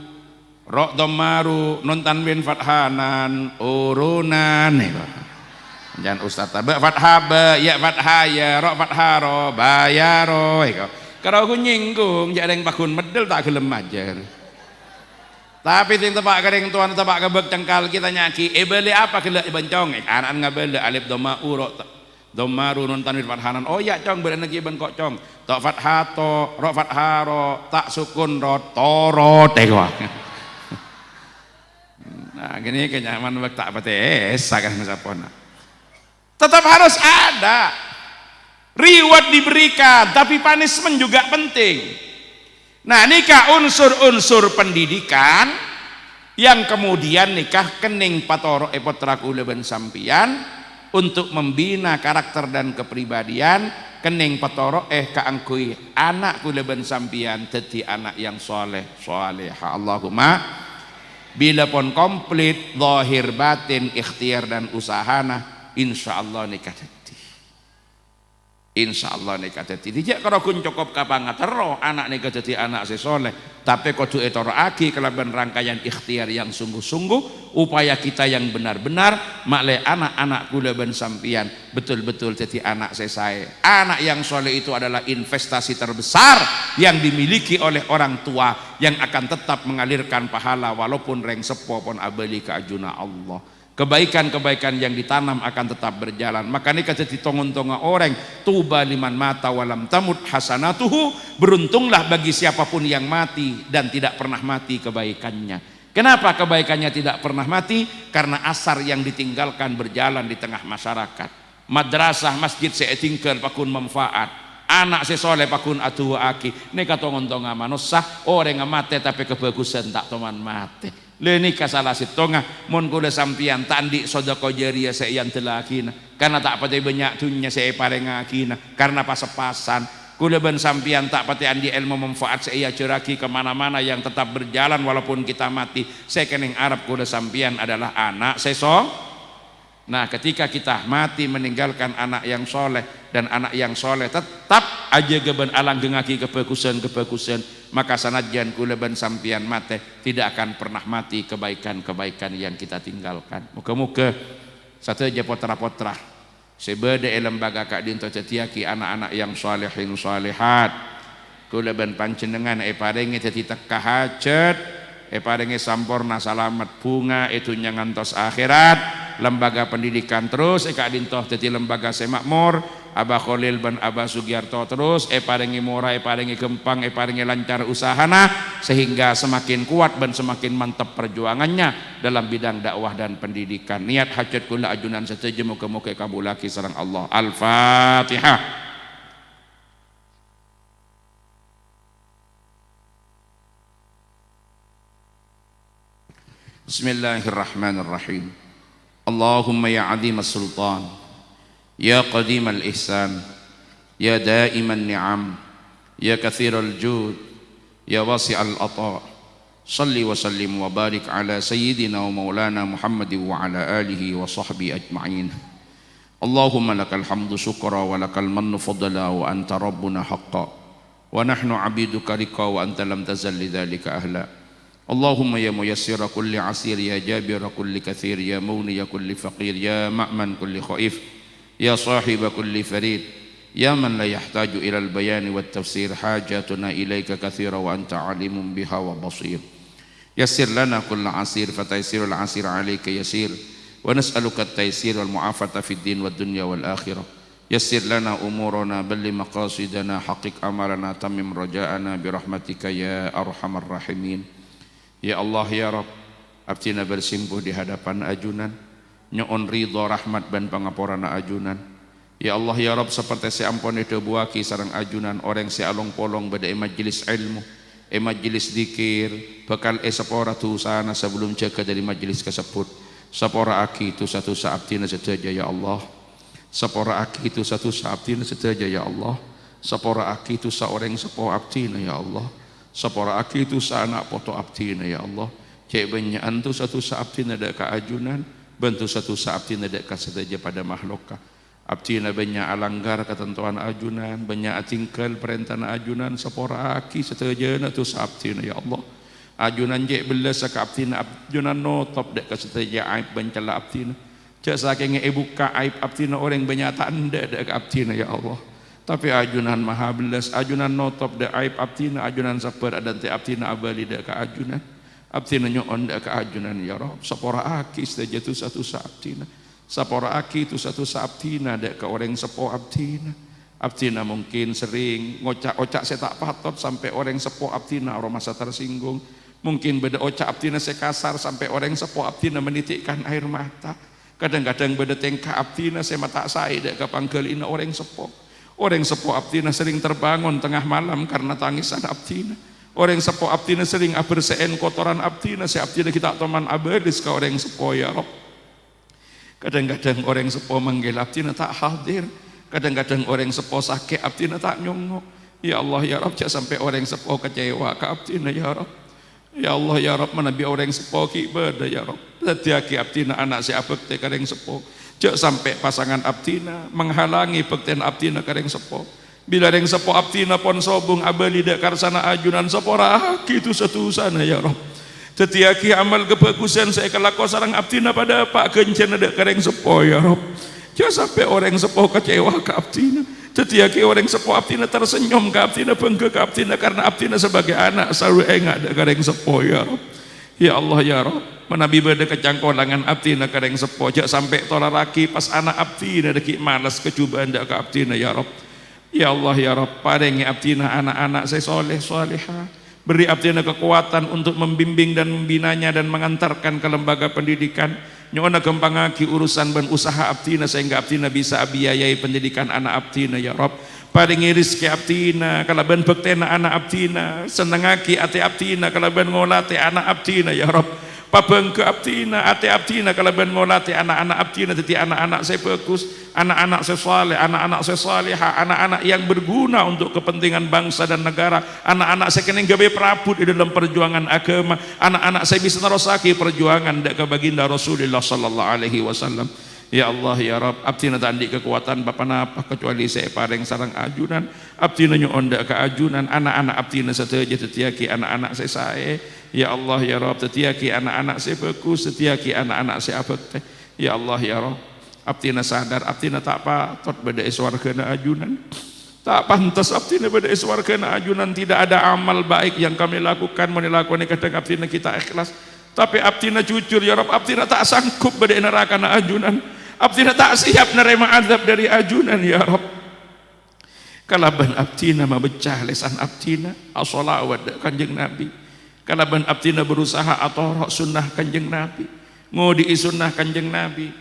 rok domaru nun tanwin fathanan urunan nih. Jangan ustaz ba fathah ba ya fathah ya ra fathah ro bayaro kalau aku nyinggung jak yang pakun medel tak gelem ajar. Tapi sing tepak kering tuan tepak kebek cengkal kita nyaki beli apa gelek bencong anak ngabele alif doma uro doma runun tanwin fathanan oh ya cong beren lagi ben kok cong tok fathah to ra fathah ro tak sukun ro toro teko. Nah gini kenyaman wek tak pate sakan sapona. Tetap harus ada reward diberikan, tapi punishment juga penting. Nah nikah unsur-unsur pendidikan yang kemudian nikah kening patoro potra kula ben sampian untuk membina karakter dan kepribadian kening patoro kaangkui anak kula ben sampian dadi anak yang soleh solehah. Allahumma bila pun komplit zahir batin ikhtiar dan usahana insyaallah nikah dadi. Insyaallah nikah dadi. Dijak kalau kun cukup kapangat roh anak nikah dadi anak sesoleh, tapi kudu etoraki kelaban rangkaian ikhtiar yang sungguh-sungguh, upaya kita yang benar-benar makle anak-anak kula ben sampian betul-betul jadi anak sesae. Anak yang soleh itu adalah investasi terbesar yang dimiliki oleh orang tua yang akan tetap mengalirkan pahala walaupun reng sepo pon abeli ke ajuna Allah. Kebaikan-kebaikan yang ditanam akan tetap berjalan. Maka ini kata ditongon-tonga orang tuba liman mata walam tamut hasanatuhu, beruntunglah bagi siapapun yang mati dan tidak pernah mati kebaikannya. Kenapa kebaikannya tidak pernah mati? Karena asar yang ditinggalkan berjalan di tengah masyarakat. Madrasah masjid saya tinggal pakun manfaat, anak sesoleh pakun atuh aki. Ini katongon-tonga manusia orang mati tapi kebagusan tak teman mati. Leni kasalah sitonga mon kula sampian tandi sodako jariah saya yang telakina karena tak pati banyak dunya saya parengakina karena pas-pasan kula ben sampian tak pati andi ilmu manfaat saya ceraki kemana-mana yang tetap berjalan walaupun kita mati. Saya kening Arab kula sampian adalah anak seso. Nah ketika kita mati meninggalkan anak yang soleh dan anak yang soleh tetap aja geben alang gengaki kebagusan maka sanadjan kula ben sampian mate tidak akan pernah mati kebaikan-kebaikan yang kita tinggalkan. Muka-muka satu aja potra-potra sebeda lembaga kak dinto cetiaki anak-anak yang salihin salihat kula ben panjenengan paringi jadi teka hajat paringi sampurna salamat bunga itu nyangantos akhirat lembaga pendidikan terus kak dinto jadi lembaga semakmur Abah Khalil ban Abah Sugiarto terus paringi murah paringi gempang paringi lancar usahana sehingga semakin kuat dan semakin mantap perjuangannya dalam bidang dakwah dan pendidikan. Niat hajat kula ajunan setuju muka-muka kabulaki sareng Allah. Al-Fatihah. Bismillahirrahmanirrahim. Allahumma ya azimas sultan, ya qadimal ihsan, ya daiman ni'am, ya kathiral jud, ya wasi'al ata. Salli wa sallim wa barik ala sayyidina wa maulana Muhammad wa ala alihi wa sahbihi ajma'in. Allahumma lakal hamdu syukra wa lakal mannu fadla wa anta rabbuna haqqa wa nahnu abiduka rika wa anta lam tazal lidzalika ahla. Allahumma ya muyassira kulli asir, ya jabira kulli kathir, ya mawniya kulli faqir, ya ma'man kulli khaif, ya sahiba kulli farid, ya man la yahtaju ila al-bayani wat tafsir, hajatuna ilaika kathira wa anta alimun biha wa basir. Yassir lana kulla asir fataysirul asir alayka yasir, wa nas'aluka at-taysir wal mu'afata fid din wad dunya wal akhirah. Yassir lana umurana balli maqasidana haqiq amalana tamim raja'ana birahmatika ya arhamar rahimin. Ya Allah ya Rabb, abdina bersimpuh di hadapan ajunan, nyoon ridho rahmat dan pangaporana ajunan. Ya Allah ya Rabb, seperti seampun itu buaki sarang ajunan orang sealong polong pada majlis ilmu, majlis zikir, bakal sepora tu sana sebelum jaga dari majlis kesebut. Sepora aki itu satu saabtina sedaja ya Allah. Sepora aki itu satu saabtina sedaja ya Allah. Sepora aki itu seorang sepo abdina ya Allah. Sepora aki itu anak poto abdina ya Allah. Cek banyak antu satu saabtina dek ka ajunan, bantu satu saabtina dek ka sedaja pada makhlukka. Abdina banyak alanggar ketentuan ajunan, banyak tingkal perintah ajunan. Sepora aki sedaja na tu saabtina ya Allah. Ajunan cek belas ka abdina, ajunan notop dek ka sedaja aib bancala abdina. Cek saking buka aib abdina orang banyak tanda dek ka abdina ya Allah. Tapi ajunan maha belas, ajunan notop de aib abdina, ajunan sabar dan te abdina abali de ka ajunan, abdina nyoon de ka ajunan ya Rabb. Sapora aki sejatuh satu saabdina, sapora aki itu satu saabdina de ka orang sepo abdina. Abdina mungkin sering ngocak-ocak saya tak patot sampai orang sepo abdina orang masa tersinggung. Mungkin beda ocak abdina saya kasar sampai orang sepo abdina menitikkan air mata. Kadang-kadang beda tengka abdina saya mata saya de ka panggelina orang sepo. Orang sepo abdina sering terbangun tengah malam karena tangisan abdina. Orang sepo abdina sering bersein kotoran abdina. Si abdina kita teman abadis ke orang sepo ya Rabb. Kadang-kadang orang sepo manggil abdina tak hadir. Kadang-kadang orang sepo sakit abdina tak nyongok. Ya Allah ya Rabb, jangan sampai orang sepo kecewa ke abdina ya Rabb. Ya Allah ya Rabb, menabi orang sepo ki ibadah ya Rabb. Setiaki abdina anak si abekte kareng sepo. Jok sampai pasangan abdina menghalangi bekten abdina kareng sepo. Bila reng sepo abdina pon sobung abali dek karsana ajunan sepora gitu satu sana ya Rob. Tetiaki amal kebagusan saya kelako sarang abdina pada pak kencana dek kareng sepo ya Rob. Jok sampai orang sepo kecewa ke abdina. Tetiaki orang sepo abdina tersenyum ke abdina, bangga ke abdina karena abdina sebagai anak selalu enggak dek kareng sepo ya Rob. Ya Allah ya Rob, menabi beda kecangkolangan abdina kareng sepo, jak sampai tolaraki pas anak abdina deki malas kecubaan dak ke abdina ya Rob. Ya Allah ya Rob, paringi abdina anak-anak saya soleh soleha, beri abdina kekuatan untuk membimbing dan membinanya dan mengantarkan ke lembaga pendidikan. Nyona gempangaki urusan dan usaha abdina sehingga abdina bisa biayai pendidikan anak abdina ya Rob. Paringi rizki abdina kalaban bektena anak abdina, senengaki ate abdina kalaban ngolate anak abdina ya Rob. Pabengke abdina ate abdina kalaban ngolate anak-anak abdina, jadi anak-anak saya bagus, anak-anak saya saleh, anak-anak saya salihah, anak-anak yang berguna untuk kepentingan bangsa dan negara. Anak-anak saya kena gawe prabut di dalam perjuangan agama. Anak-anak saya bisa nerosaki perjuangan dak ke baginda Rasulullah sallallahu alaihi wasallam. Ya Allah ya Rabb, abdina tandi kekuatan bapa napa kecuali saya paring sarang ajunan. Abdina nyoon dak ke ajunan, anak-anak abdina sedaja tetiaki anak-anak saya. Ya Allah ya Rabb, tetiaki anak-anak saya bagus, tetiaki anak-anak saya abekte. Ya Allah ya Rabb, abdina sadar abdina tak patot beda iswargana ajunan. Tak pantas abdina beda iswargana ajunan, tidak ada amal baik yang kami lakukan menilakukan kadang abdina kita ikhlas. Tapi abdina jujur ya Rabb, abdina tak sanggup beda neraka na ajunan. Abdina tak siap nerima azab dari ajunan ya Rabb. Kalaban abdina mabecah lesan abdina as-salawat kanjeng Nabi. Kalaban abdina berusaha atau sunnah kanjeng Nabi, ngodi sunnah kanjeng Nabi.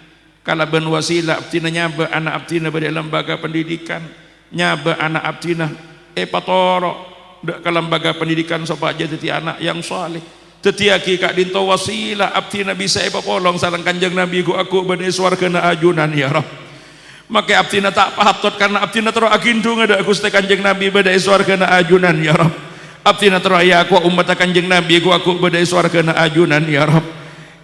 Kalaban wasilah abdina nyaba anak abdina pada lembaga pendidikan, nyaba anak abdina patoro dak ke lembaga pendidikan supaya jadi anak yang saleh. tetiaki kak dinto wasilah abdi nabi saya papolong sareng kanjeng nabi ku aku badai swargana ajunan ya Rabb. Maka abdina tak patut karena abdina terus agindu ngada Gusti kanjeng nabi badai swargana ajunan ya Rabb. Abdina terus ya aku umat kanjeng nabi ku aku badai swargana ajunan ya Rabb.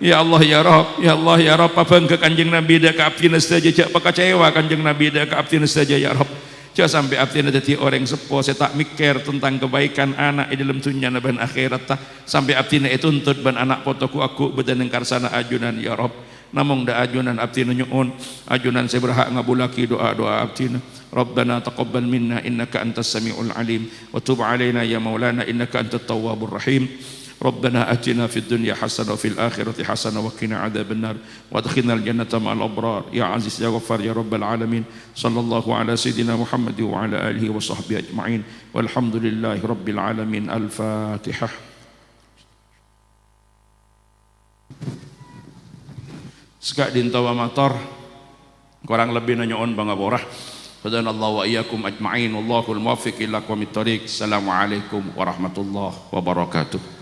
Ya Allah ya Rabb, ya Allah ya Rabb, pabangga kanjeng nabi dak abdina saja jak pakecewa kanjeng nabi dak abdina saja ya Rabb. Jangan sampai abdina dadi orang sepo saya tak mikir tentang kebaikan anak di dalam dunia ban akhirat ta. Sampai abdina tuntut ban anak potoku aku bedaneng karsana ajunan ya Rabb. Namung da ajunan abdina nyuun ajunan saya berhak ngabulaki doa-doa abdina. Rabbana taqabbal minna innaka antas samiul alim wa tub alaina ya maulana innaka antat tawwabur rahim. ربنا آتنا في الدنيا حسنة وفي الآخرة حسنة وقنا عذاب النار وادخلنا الجنة مع الأبرار يا عزيز يا غفار يا رب العالمين صلى الله على سيدنا محمد وعلى آله وصحبه أجمعين والحمد لله رب العالمين. الفاتحة. Sekak dintawa mator kurang lebih nanyoon bangaborah. Hadanallahu wa iyyakum ajma'in wallahul muwaffiq ila aqwamit thoriq. Assalamualaikum warahmatullahi wabarakatuh.